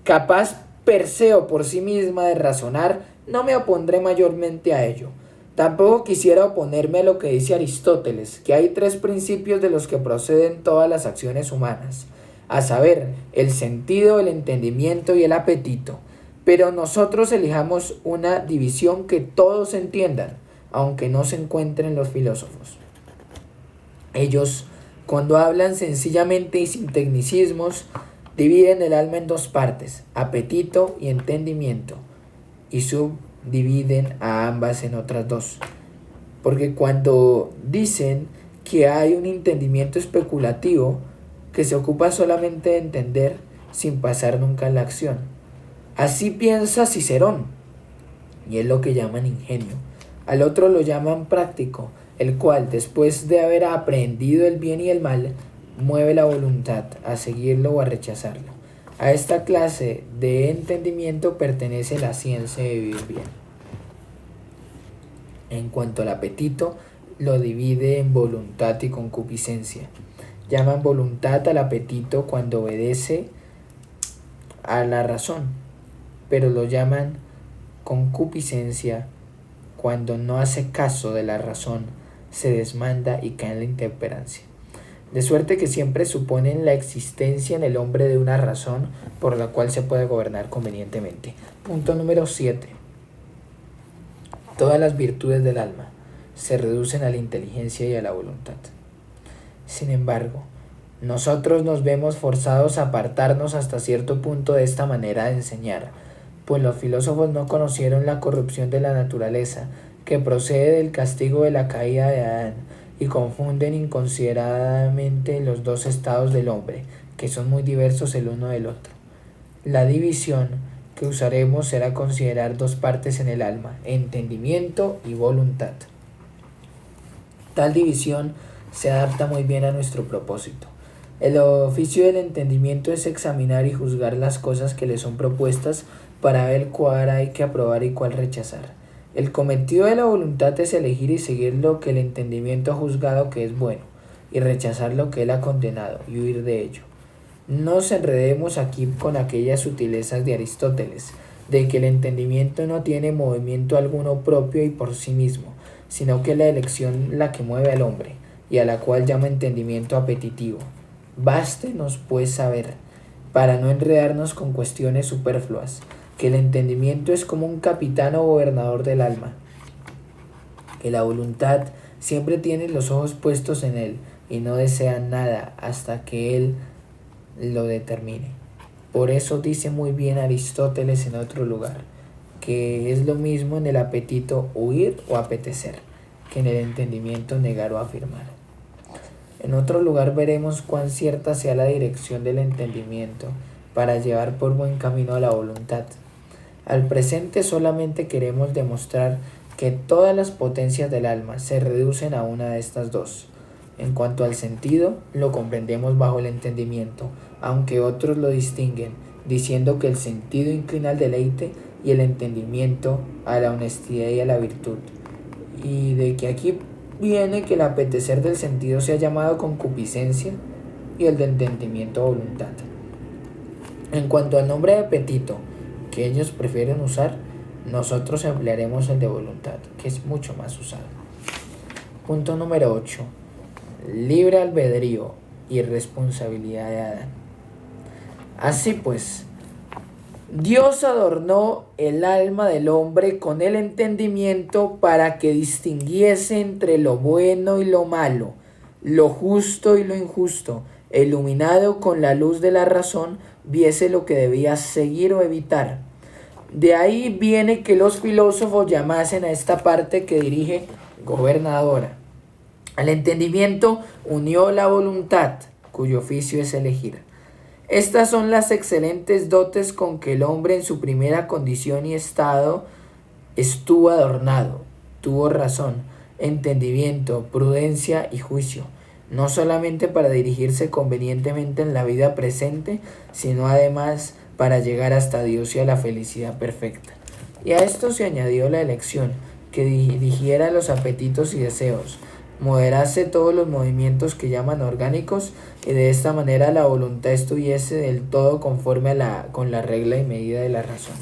capaz per se o por sí misma de razonar, no me opondré mayormente a ello. Tampoco quisiera oponerme a lo que dice Aristóteles, que hay 3 principios de los que proceden todas las acciones humanas, a saber, el sentido, el entendimiento y el apetito. Pero nosotros elijamos una división que todos entiendan, aunque no se encuentren los filósofos. Ellos, cuando hablan sencillamente y sin tecnicismos, dividen el alma en 2 partes, apetito y entendimiento, y subdividen a ambas en otras 2. Porque cuando dicen que hay un entendimiento especulativo que se ocupa solamente de entender sin pasar nunca a la acción. Así piensa Cicerón, y es lo que llaman ingenio. Al otro lo llaman práctico, el cual, después de haber aprendido el bien y el mal, mueve la voluntad a seguirlo o a rechazarlo. A esta clase de entendimiento pertenece la ciencia de vivir bien. En cuanto al apetito, lo divide en voluntad y concupiscencia. Llaman voluntad al apetito cuando obedece a la razón, pero lo llaman concupiscencia cuando no hace caso de la razón, se desmanda y cae en la intemperancia. De suerte que siempre suponen la existencia en el hombre de una razón por la cual se puede gobernar convenientemente. Punto número 7. Todas las virtudes del alma se reducen a la inteligencia y a la voluntad. Sin embargo, nosotros nos vemos forzados a apartarnos hasta cierto punto de esta manera de enseñar, pues los filósofos no conocieron la corrupción de la naturaleza, que procede del castigo de la caída de Adán, y confunden inconsideradamente los 2 estados del hombre, que son muy diversos el uno del otro. La división que usaremos será considerar 2 partes en el alma, entendimiento y voluntad. Tal división se adapta muy bien a nuestro propósito. El oficio del entendimiento es examinar y juzgar las cosas que le son propuestas para ver cuál hay que aprobar y cuál rechazar. El cometido de la voluntad es elegir y seguir lo que el entendimiento ha juzgado que es bueno, y rechazar lo que él ha condenado y huir de ello. No nos enredemos aquí con aquellas sutilezas de Aristóteles, de que el entendimiento no tiene movimiento alguno propio y por sí mismo, sino que es la elección la que mueve al hombre, y a la cual llama entendimiento apetitivo. Bástenos pues saber para no enredarnos con cuestiones superfluas, que el entendimiento es como un capitán o gobernador del alma, que la voluntad siempre tiene los ojos puestos en él y no desea nada hasta que él lo determine. Por eso dice muy bien Aristóteles en otro lugar, que es lo mismo en el apetito huir o apetecer, que en el entendimiento negar o afirmar. En otro lugar veremos cuán cierta sea la dirección del entendimiento para llevar por buen camino a la voluntad. Al presente solamente queremos demostrar que todas las potencias del alma se reducen a una de estas dos. En cuanto al sentido, lo comprendemos bajo el entendimiento, aunque otros lo distinguen, diciendo que el sentido inclina al deleite y el entendimiento a la honestidad y a la virtud. Y de que aquí viene que el apetecer del sentido sea llamado concupiscencia y el del entendimiento voluntad. En cuanto al nombre de apetito que ellos prefieren usar, nosotros emplearemos el de voluntad, que es mucho más usado. Punto número 8. Libre albedrío y responsabilidad de Adán. Así pues, Dios adornó el alma del hombre con el entendimiento para que distinguiese entre lo bueno y lo malo, lo justo y lo injusto, iluminado con la luz de la razón, viese lo que debía seguir o evitar. De ahí viene que los filósofos llamasen a esta parte que dirige gobernadora. Al entendimiento unió la voluntad, cuyo oficio es elegir. Estas son las excelentes dotes con que el hombre en su primera condición y estado estuvo adornado. Tuvo razón, entendimiento, prudencia y juicio, no solamente para dirigirse convenientemente en la vida presente, sino además para llegar hasta Dios y a la felicidad perfecta. Y a esto se añadió la elección, que dirigiera los apetitos y deseos, moderase todos los movimientos que llaman orgánicos, y de esta manera la voluntad estuviese del todo conforme con la regla y medida de la razón.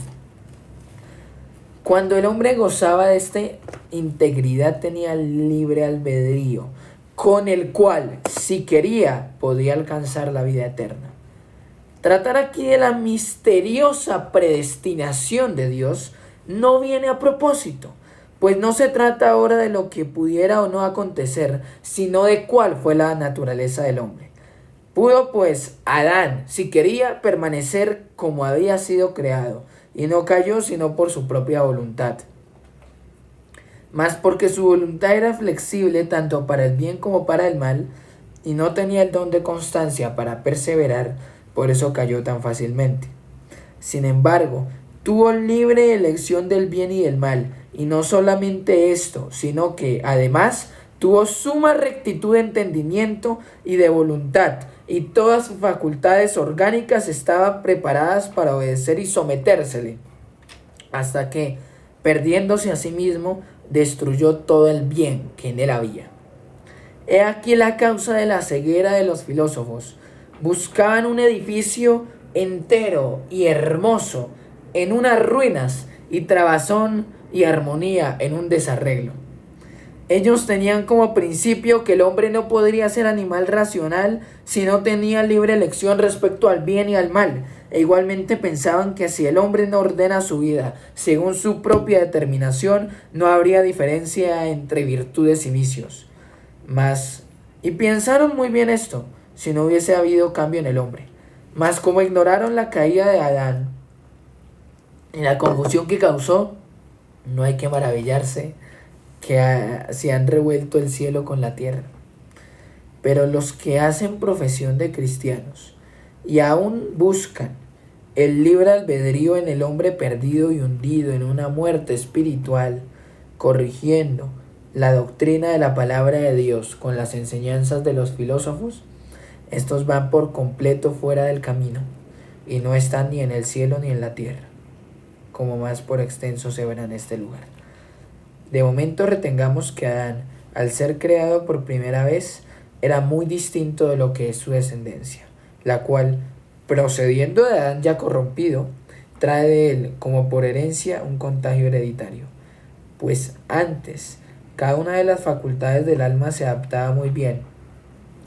Cuando el hombre gozaba de esta integridad tenía libre albedrío, con el cual, si quería, podía alcanzar la vida eterna. Tratar aquí de la misteriosa predestinación de Dios no viene a propósito, pues no se trata ahora de lo que pudiera o no acontecer, sino de cuál fue la naturaleza del hombre. Pudo pues Adán, si quería, permanecer como había sido creado, y no cayó sino por su propia voluntad. Mas porque su voluntad era flexible tanto para el bien como para el mal, y no tenía el don de constancia para perseverar, por eso cayó tan fácilmente. Sin embargo, tuvo libre elección del bien y del mal, y no solamente esto, sino que además tuvo suma rectitud de entendimiento y de voluntad, y todas sus facultades orgánicas estaban preparadas para obedecer y sometérsele, hasta que, perdiéndose a sí mismo, destruyó todo el bien que en él había. He aquí la causa de la ceguera de los filósofos. Buscaban un edificio entero y hermoso en unas ruinas, y trabazón y armonía en un desarreglo. Ellos tenían como principio que el hombre no podría ser animal racional si no tenía libre elección respecto al bien y al mal, e igualmente pensaban que si el hombre no ordena su vida según su propia determinación, no habría diferencia entre virtudes y vicios. Y pensaron muy bien esto, si no hubiese habido cambio en el hombre. Mas como ignoraron la caída de Adán y la confusión que causó, no hay que maravillarse que se han revuelto el cielo con la tierra. Pero los que hacen profesión de cristianos y aún buscan el libre albedrío en el hombre perdido y hundido en una muerte espiritual, corrigiendo la doctrina de la palabra de Dios con las enseñanzas de los filósofos, estos van por completo fuera del camino y no están ni en el cielo ni en la tierra, como más por extenso se verá en este lugar. De momento retengamos que Adán, al ser creado por primera vez, era muy distinto de lo que es su descendencia, la cual, procediendo de Adán ya corrompido, trae de él como por herencia un contagio hereditario. Pues antes, cada una de las facultades del alma se adaptaba muy bien,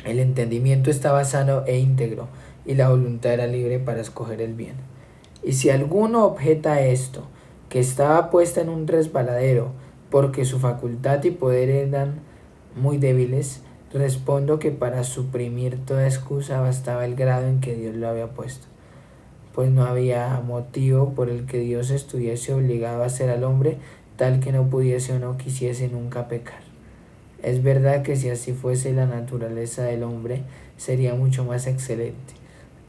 el entendimiento estaba sano e íntegro, y la voluntad era libre para escoger el bien. Y si alguno objeta esto, que estaba puesta en un resbaladero, porque su facultad y poder eran muy débiles, respondo que para suprimir toda excusa bastaba el grado en que Dios lo había puesto, pues no había motivo por el que Dios estuviese obligado a hacer al hombre tal que no pudiese o no quisiese nunca pecar. Es verdad que si así fuese la naturaleza del hombre sería mucho más excelente,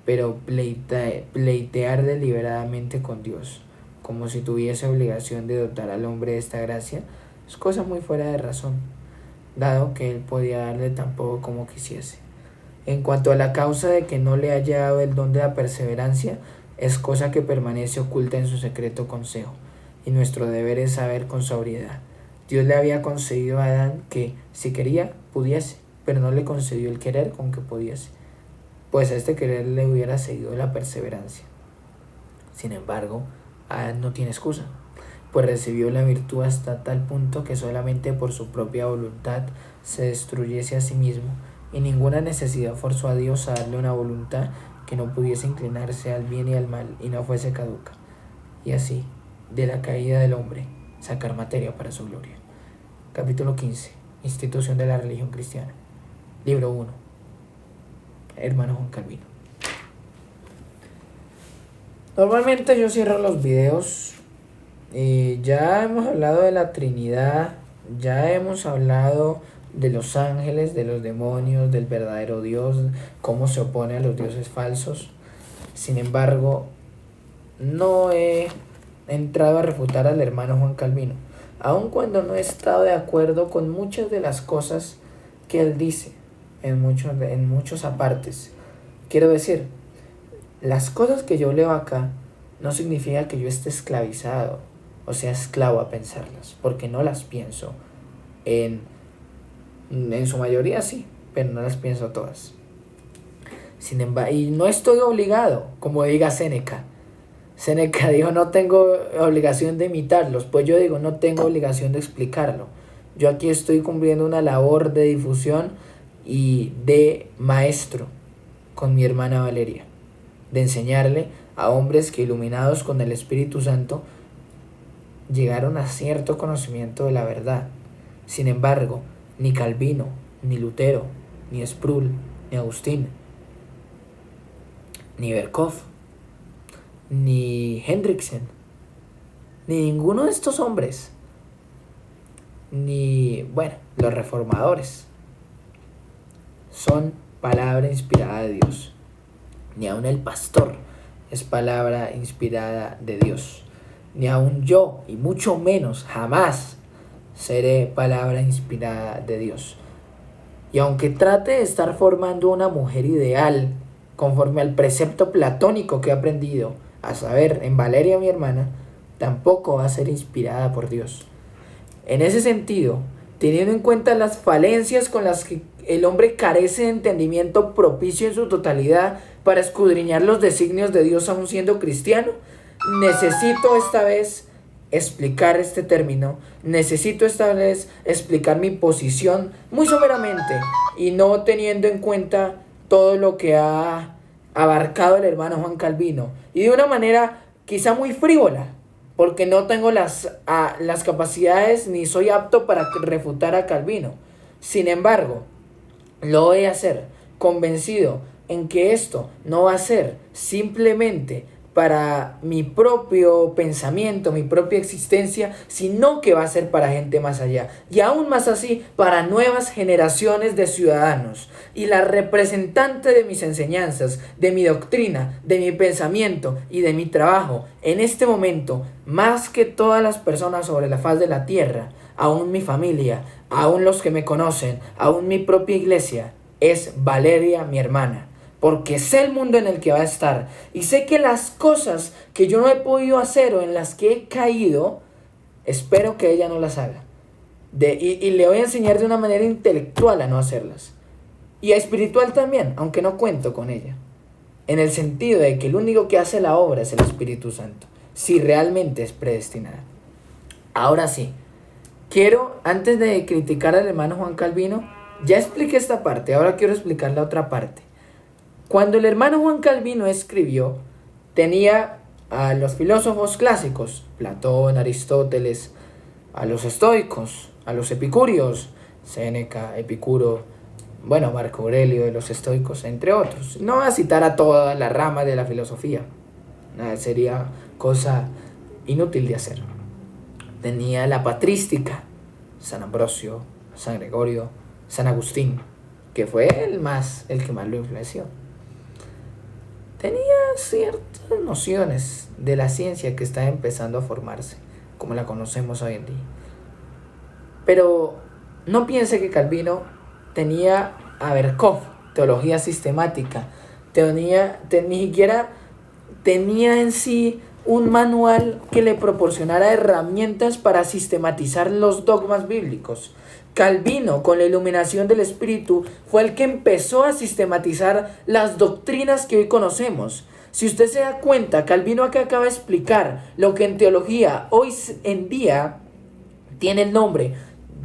pero pleitear deliberadamente con Dios, como si tuviese obligación de dotar al hombre de esta gracia, es cosa muy fuera de razón, dado que él podía darle tan poco como quisiese. En cuanto a la causa de que no le haya dado el don de la perseverancia, es cosa que permanece oculta en su secreto consejo, y nuestro deber es saber con sobriedad. Dios le había concedido a Adán que, si quería, pudiese, pero no le concedió el querer con que pudiese, pues a este querer le hubiera seguido la perseverancia. Sin embargo, Adán no tiene excusa, pues recibió la virtud hasta tal punto que solamente por su propia voluntad se destruyese a sí mismo, y ninguna necesidad forzó a Dios a darle una voluntad que no pudiese inclinarse al bien y al mal y no fuese caduca, y así, de la caída del hombre, sacar materia para su gloria. Capítulo 15. Institución de la religión cristiana. Libro 1. Hermano Juan Calvino. Normalmente yo cierro los videos. Ya hemos hablado de la Trinidad, ya hemos hablado de los ángeles, de los demonios, del verdadero Dios, cómo se opone a los dioses falsos. Sin embargo, no he entrado a refutar al hermano Juan Calvino, aun cuando no he estado de acuerdo con muchas de las cosas que él dice en muchos apartes. Quiero decir, las cosas que yo leo acá no significa que yo esté esclavizado, o sea, esclavo a pensarlas, porque no las pienso. En su mayoría sí, pero no las pienso todas. Sin embargo, y no estoy obligado, como diga Séneca. Séneca dijo, no tengo obligación de imitarlos, pues yo digo, no tengo obligación de explicarlo. Yo aquí estoy cumpliendo una labor de difusión y de maestro con mi hermana Valeria, de enseñarle a hombres que, iluminados con el Espíritu Santo, llegaron a cierto conocimiento de la verdad. Sin embargo, ni Calvino, ni Lutero, ni Sproul, ni Agustín, ni Berkhof, ni Hendriksen, ni ninguno de estos hombres, ni, bueno, los reformadores, son palabra inspirada de Dios. Ni aun el pastor es palabra inspirada de Dios. Ni aun yo, y mucho menos, jamás seré palabra inspirada de Dios. Y aunque trate de estar formando una mujer ideal, conforme al precepto platónico que he aprendido, a saber, en Valeria mi hermana, tampoco va a ser inspirada por Dios. En ese sentido, teniendo en cuenta las falencias con las que el hombre carece de entendimiento propicio en su totalidad para escudriñar los designios de Dios aun siendo cristiano, necesito esta vez explicar este término, necesito esta vez explicar mi posición muy someramente y no teniendo en cuenta todo lo que ha abarcado el hermano Juan Calvino, y de una manera quizá muy frívola, porque no tengo las capacidades ni soy apto para refutar a Calvino. Sin embargo, lo voy a hacer convencido en que esto no va a ser simplemente para mi propio pensamiento, mi propia existencia, sino que va a ser para gente más allá, y aún más así para nuevas generaciones de ciudadanos. Y la representante de mis enseñanzas, de mi doctrina, de mi pensamiento y de mi trabajo, en este momento, más que todas las personas sobre la faz de la tierra, aún mi familia, aún los que me conocen, aún mi propia iglesia, es Valeria, mi hermana. Porque sé el mundo en el que va a estar y sé que las cosas que yo no he podido hacer o en las que he caído, espero que ella no las haga. Y le voy a enseñar de una manera intelectual a no hacerlas. Y a espiritual también, aunque no cuento con ella. En el sentido de que el único que hace la obra es el Espíritu Santo, si realmente es predestinada. Ahora sí, quiero, antes de criticar al hermano Juan Calvino, ya expliqué esta parte, ahora quiero explicar la otra parte. Cuando el hermano Juan Calvino escribió, tenía a los filósofos clásicos, Platón, Aristóteles, a los estoicos, a los epicúreos, Séneca, Epicuro, bueno, Marco Aurelio de los estoicos, entre otros. No voy a citar a toda la rama de la filosofía, sería cosa inútil de hacer. Tenía la patrística, San Ambrosio, San Gregorio, San Agustín, que fue el que más lo influenció. Tenía ciertas nociones de la ciencia que está empezando a formarse, como la conocemos hoy en día. Pero no piense que Calvino tenía a Berkhof, teología sistemática, ni siquiera tenía en sí un manual que le proporcionara herramientas para sistematizar los dogmas bíblicos. Calvino, con la iluminación del Espíritu, fue el que empezó a sistematizar las doctrinas que hoy conocemos. Si usted se da cuenta, Calvino acá acaba de explicar lo que en teología hoy en día tiene el nombre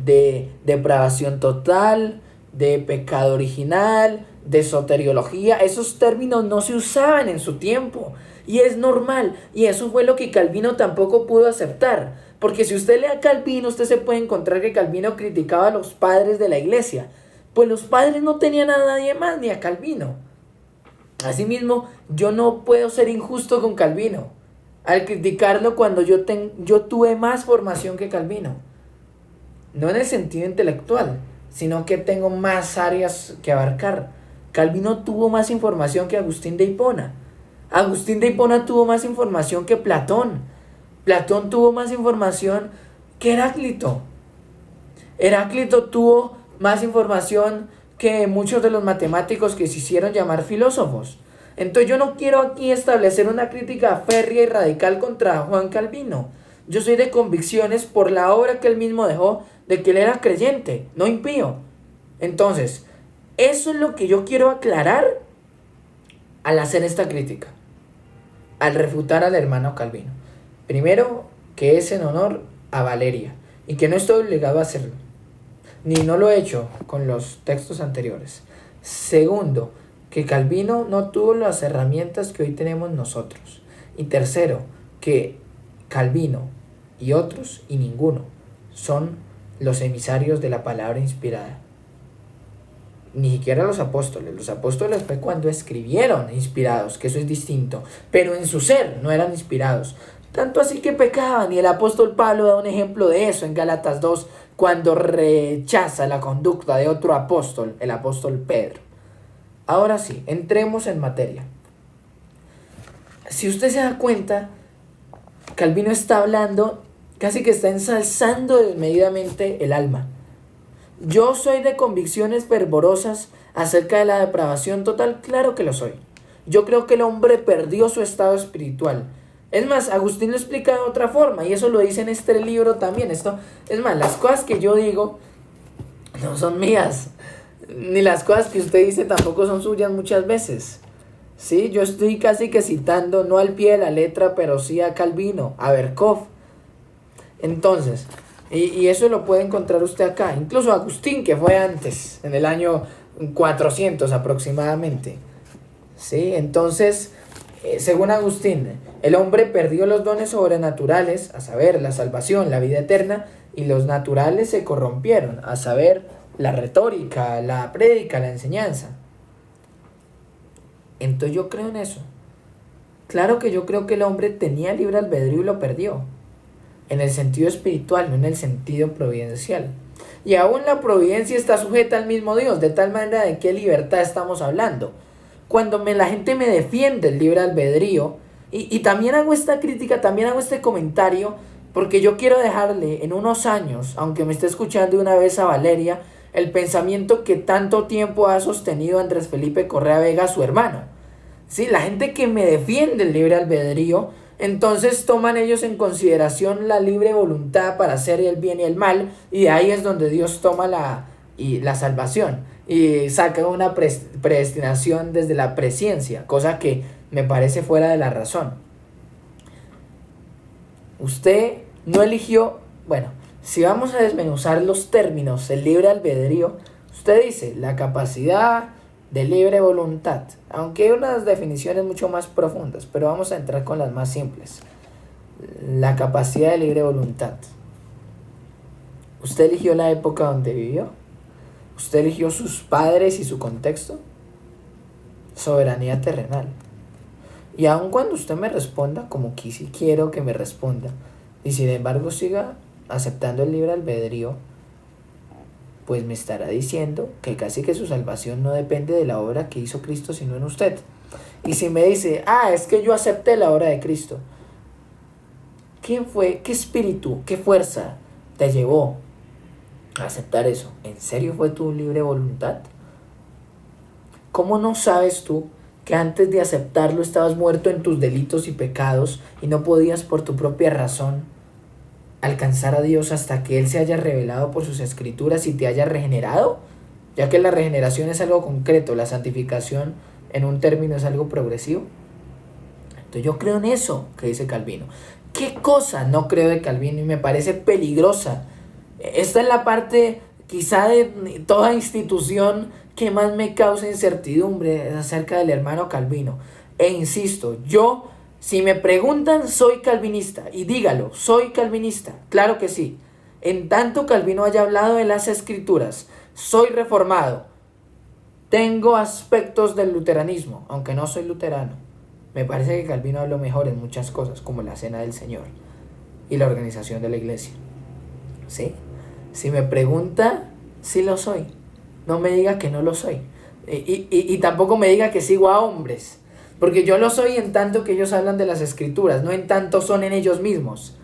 de depravación total, de pecado original, de soteriología. Esos términos no se usaban en su tiempo y es normal, y eso fue lo que Calvino tampoco pudo aceptar. Porque si usted lee a Calvino, usted se puede encontrar que Calvino criticaba a los padres de la iglesia. Pues los padres no tenían a nadie más, ni a Calvino. Asimismo, yo no puedo ser injusto con Calvino al criticarlo cuando yo tuve más formación que Calvino. No en el sentido intelectual, sino que tengo más áreas que abarcar. Calvino tuvo más información que Agustín de Hipona. Agustín de Hipona tuvo más información que Platón. Platón tuvo más información que Heráclito. Heráclito tuvo más información que muchos de los matemáticos que se hicieron llamar filósofos. Entonces yo no quiero aquí establecer una crítica férrea y radical contra Juan Calvino. Yo soy de convicciones por la obra que él mismo dejó de que él era creyente, no impío. Entonces, eso es lo que yo quiero aclarar al hacer esta crítica, al refutar al hermano Calvino. Primero, que es en honor a Valeria y que no estoy obligado a hacerlo, ni no lo he hecho con los textos anteriores. Segundo, que Calvino no tuvo las herramientas que hoy tenemos nosotros. Y tercero, que Calvino y otros y ninguno son los emisarios de la palabra inspirada. Ni siquiera los apóstoles. Los apóstoles fue cuando escribieron inspirados, que eso es distinto, pero en su ser no eran inspirados. Tanto así que pecaban, y el apóstol Pablo da un ejemplo de eso en Gálatas 2, cuando rechaza la conducta de otro apóstol, el apóstol Pedro. Ahora sí, entremos en materia. Si usted se da cuenta, Calvino está hablando, casi que está ensalzando desmedidamente el alma. Yo soy de convicciones fervorosas acerca de la depravación total, claro que lo soy. Yo creo que el hombre perdió su estado espiritual. Es más, Agustín lo explica de otra forma, y eso lo dice en este libro también. Es más, las cosas que yo digo no son mías, ni las cosas que usted dice tampoco son suyas muchas veces. Sí, yo estoy casi que citando, no al pie de la letra, pero sí a Calvino, a Berkhof. Entonces, y eso lo puede encontrar usted acá. Incluso Agustín, que fue antes, en el año 400 aproximadamente. Sí, entonces, según Agustín, el hombre perdió los dones sobrenaturales, a saber, la salvación, la vida eterna, y los naturales se corrompieron, a saber, la retórica, la prédica, la enseñanza. Entonces yo creo en eso. Claro que yo creo que el hombre tenía libre albedrío y lo perdió. En el sentido espiritual, no en el sentido providencial. Y aún la providencia está sujeta al mismo Dios, de tal manera de qué libertad estamos hablando. Cuando la gente me defiende el libre albedrío, y también hago esta crítica, también hago este comentario, porque yo quiero dejarle en unos años, aunque me esté escuchando una vez a Valeria, el pensamiento que tanto tiempo ha sostenido Andrés Felipe Correa Vega, su hermano. Sí, la gente que me defiende el libre albedrío, entonces toman ellos en consideración la libre voluntad para hacer el bien y el mal, y ahí es donde Dios toma la salvación y saca una predestinación desde la presciencia, cosa que me parece fuera de la razón. Usted no eligió, bueno, si vamos a desmenuzar los términos, el libre albedrío, usted dice la capacidad de libre voluntad, aunque hay unas definiciones mucho más profundas, pero vamos a entrar con las más simples. La capacidad de libre voluntad. ¿Usted eligió la época donde vivió? ¿Usted eligió sus padres y su contexto? Soberanía terrenal. Y aun cuando usted me responda como quiero que me responda, y sin embargo siga aceptando el libre albedrío, pues me estará diciendo que casi que su salvación no depende de la obra que hizo Cristo, sino en usted. Y si me dice, es que yo acepté la obra de Cristo, ¿quién fue? ¿Qué espíritu? ¿Qué fuerza te llevó a aceptar eso? ¿En serio fue tu libre voluntad? ¿Cómo no sabes tú que antes de aceptarlo estabas muerto en tus delitos y pecados y no podías por tu propia razón alcanzar a Dios hasta que Él se haya revelado por sus escrituras y te haya regenerado? Ya que la regeneración es algo concreto, la santificación en un término es algo progresivo. Entonces yo creo en eso que dice Calvino. ¿Qué cosa no creo de Calvino y me parece peligrosa? Esta es la parte quizá de toda institución que más me causa incertidumbre acerca del hermano Calvino. E insisto, yo, si me preguntan, soy calvinista. Y dígalo, soy calvinista. Claro que sí. En tanto Calvino haya hablado de las escrituras, soy reformado. Tengo aspectos del luteranismo, aunque no soy luterano. Me parece que Calvino habló mejor en muchas cosas, como la cena del Señor y la organización de la iglesia. ¿Sí? Si me pregunta, sí lo soy. No me diga que no lo soy. Y tampoco me diga que sigo a hombres. Porque yo lo soy en tanto que ellos hablan de las escrituras, no en tanto son en ellos mismos.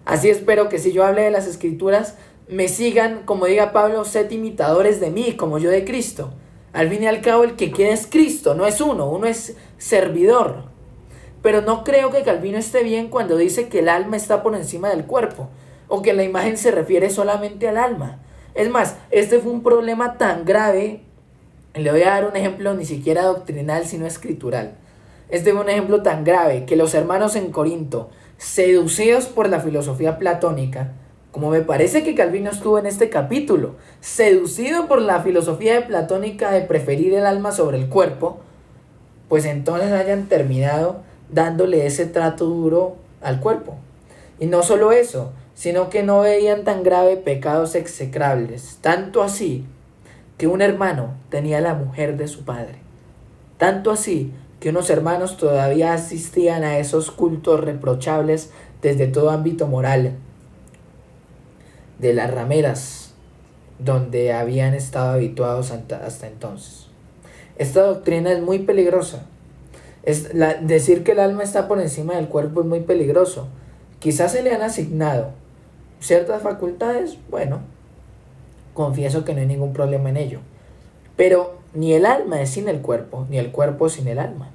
Así espero que si yo hable de las escrituras, me sigan, como diga Pablo, sed imitadores de mí, como yo de Cristo. Al fin y al cabo, el que queda es Cristo, no es uno es servidor. Pero no creo que Calvino esté bien cuando dice que el alma está por encima del cuerpo, o que la imagen se refiere solamente al alma. Es más, este fue un problema tan grave, le voy a dar un ejemplo ni siquiera doctrinal, sino escritural. Este fue un ejemplo tan grave que los hermanos en Corinto, seducidos por la filosofía platónica, como me parece que Calvino estuvo en este capítulo, seducido por la filosofía platónica de preferir el alma sobre el cuerpo, pues entonces hayan terminado dándole ese trato duro al cuerpo. Y no solo eso, sino que no veían tan grave pecados execrables, tanto así que un hermano tenía la mujer de su padre, tanto así que unos hermanos todavía asistían a esos cultos reprochables desde todo ámbito moral, de las rameras donde habían estado habituados hasta entonces. Esta doctrina es muy peligrosa. Decir que el alma está por encima del cuerpo es muy peligroso. Quizás se le han asignado ciertas facultades, bueno, confieso que no hay ningún problema en ello. Pero ni el alma es sin el cuerpo, ni el cuerpo sin el alma.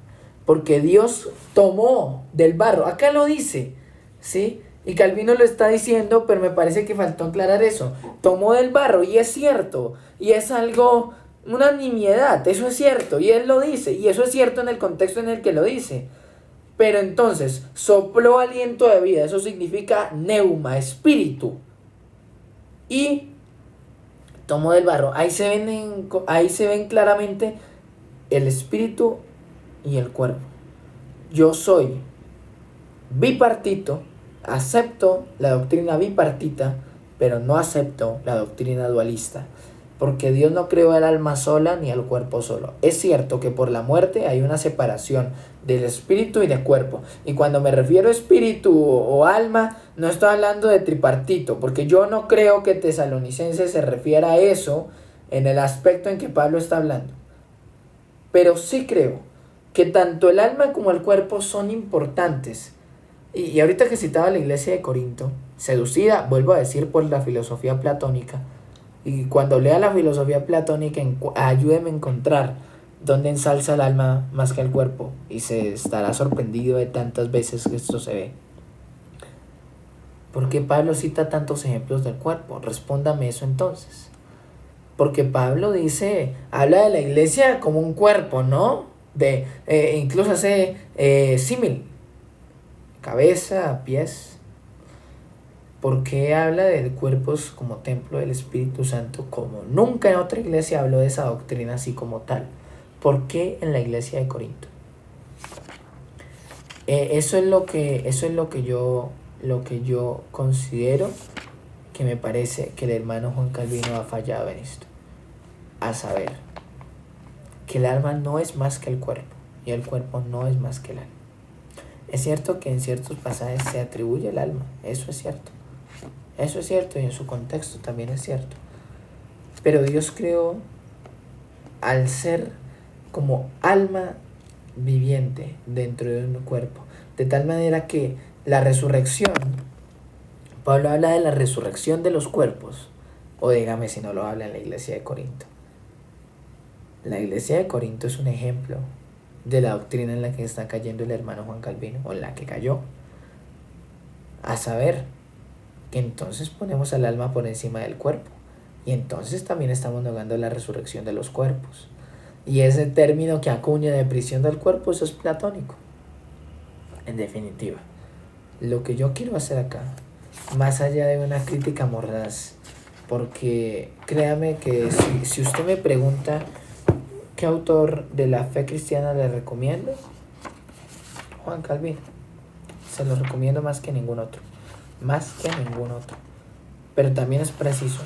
Porque Dios tomó del barro, acá lo dice, ¿sí? Y Calvino lo está diciendo, pero me parece que faltó aclarar eso. Tomó del barro, y es cierto, y es algo, una nimiedad, eso es cierto, y él lo dice, y eso es cierto en el contexto en el que lo dice. Pero entonces, sopló aliento de vida, eso significa neuma, espíritu. Y tomó del barro, ahí se ven claramente el espíritu y el cuerpo. Yo soy bipartito, acepto la doctrina bipartita, pero no acepto la doctrina dualista, porque Dios no creó el alma sola ni el cuerpo solo. Es cierto que por la muerte hay una separación del espíritu y del cuerpo, y cuando me refiero a espíritu o alma, no estoy hablando de tripartito, porque yo no creo que Tesalonicenses se refiera a eso en el aspecto en que Pablo está hablando. Pero sí creo que tanto el alma como el cuerpo son importantes. Y ahorita que citaba la iglesia de Corinto, seducida, vuelvo a decir, por la filosofía platónica, y cuando lea la filosofía platónica, ayúdeme a encontrar dónde ensalza el alma más que el cuerpo, y se estará sorprendido de tantas veces que esto se ve. ¿Por qué Pablo cita tantos ejemplos del cuerpo? Respóndame eso entonces. Porque Pablo habla de la iglesia como un cuerpo, ¿no? Incluso hace símil, cabeza, pies. ¿Por qué habla del cuerpo como templo del Espíritu Santo? Como nunca en otra iglesia habló de esa doctrina así como tal. ¿Por qué en la iglesia de Corinto? Eso es lo que yo considero que me parece que el hermano Juan Calvino ha fallado en esto. A saber, que el alma no es más que el cuerpo y el cuerpo no es más que el alma. Es cierto que en ciertos pasajes se atribuye el alma, eso es cierto. Eso es cierto y en su contexto también es cierto. Pero Dios creó al ser como alma viviente dentro de un cuerpo. De tal manera que la resurrección, Pablo habla de la resurrección de los cuerpos, o dígame si no lo habla en la iglesia de Corinto. La iglesia de Corinto es un ejemplo de la doctrina en la que está cayendo el hermano Juan Calvino, o en la que cayó. A saber, que entonces ponemos al alma por encima del cuerpo, y entonces también estamos negando la resurrección de los cuerpos. Y ese término que acuña de prisión del cuerpo, eso es platónico. En definitiva, lo que yo quiero hacer acá, más allá de una crítica mordaz, porque créame que si usted me pregunta qué autor de la fe cristiana le recomiendo, Juan Calvino. Se lo recomiendo más que ningún otro. Más que ningún otro. Pero también es preciso.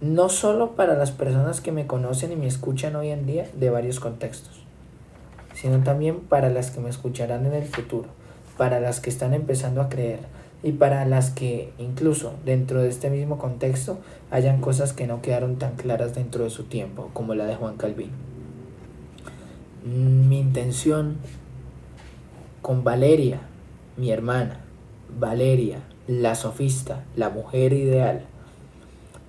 No solo para las personas que me conocen y me escuchan hoy en día de varios contextos, sino también para las que me escucharán en el futuro, para las que están empezando a creer y para las que incluso dentro de este mismo contexto hayan cosas que no quedaron tan claras dentro de su tiempo, como la de Juan Calvino. Mi intención con Valeria, mi hermana, Valeria, la sofista, la mujer ideal,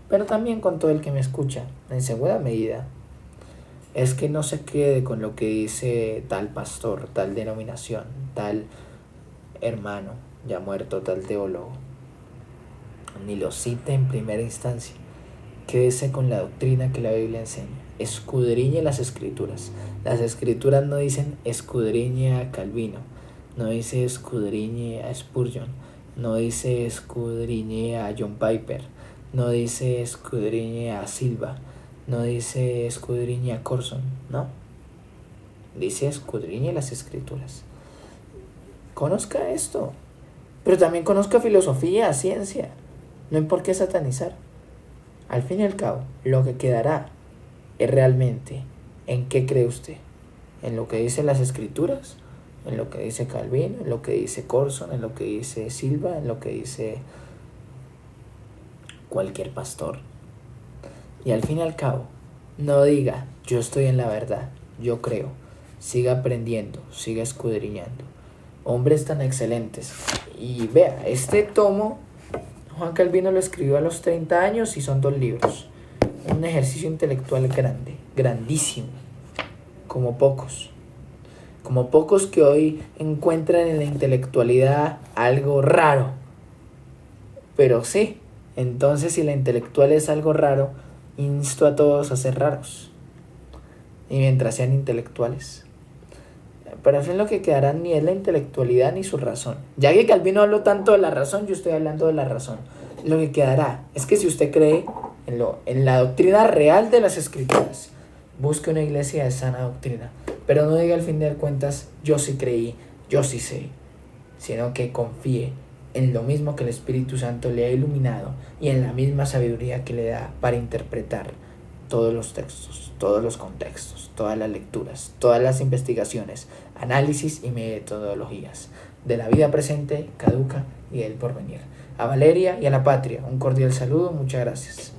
pero también con todo el que me escucha, en segunda medida, es que no se quede con lo que dice tal pastor, tal denominación, tal hermano ya muerto, tal teólogo, ni lo cite en primera instancia. Quédese con la doctrina que la Biblia enseña. Escudriñe las escrituras. Las escrituras no dicen escudriñe a Calvino, no dice escudriñe a Spurgeon, no dice escudriñe a John Piper, no dice escudriñe a Silva, no dice escudriñe a Corson, no. Dice escudriñe las escrituras. Conozca esto, pero también conozca filosofía, ciencia. No hay por qué satanizar. Al fin y al cabo, lo que quedará es realmente en qué cree usted. En lo que dicen las escrituras, en lo que dice Calvino, en lo que dice Corson, en lo que dice Silva, en lo que dice cualquier pastor. Y al fin y al cabo, no diga yo estoy en la verdad, yo creo. Siga aprendiendo, siga escudriñando. Hombres tan excelentes. Y vea, este tomo Juan Calvino lo escribió a los 30 años y son 2 libros. Un ejercicio intelectual grande, grandísimo, como pocos. Como pocos que hoy encuentran en la intelectualidad algo raro. Pero sí, entonces si la intelectual es algo raro, insto a todos a ser raros. Y mientras sean intelectuales. Pero al fin lo que quedará ni es la intelectualidad ni su razón. Ya que Calvino habló tanto de la razón, yo estoy hablando de la razón. Lo que quedará es que si usted cree en la doctrina real de las escrituras, busque una iglesia de sana doctrina. Pero no diga al fin de cuentas, yo sí creí, yo sí sé. Sino que confíe en lo mismo que el Espíritu Santo le ha iluminado y en la misma sabiduría que le da para interpretar todos los textos, todos los contextos, todas las lecturas, todas las investigaciones, análisis y metodologías de la vida presente, caduca y del porvenir. A Valeria y a la patria, un cordial saludo, muchas gracias.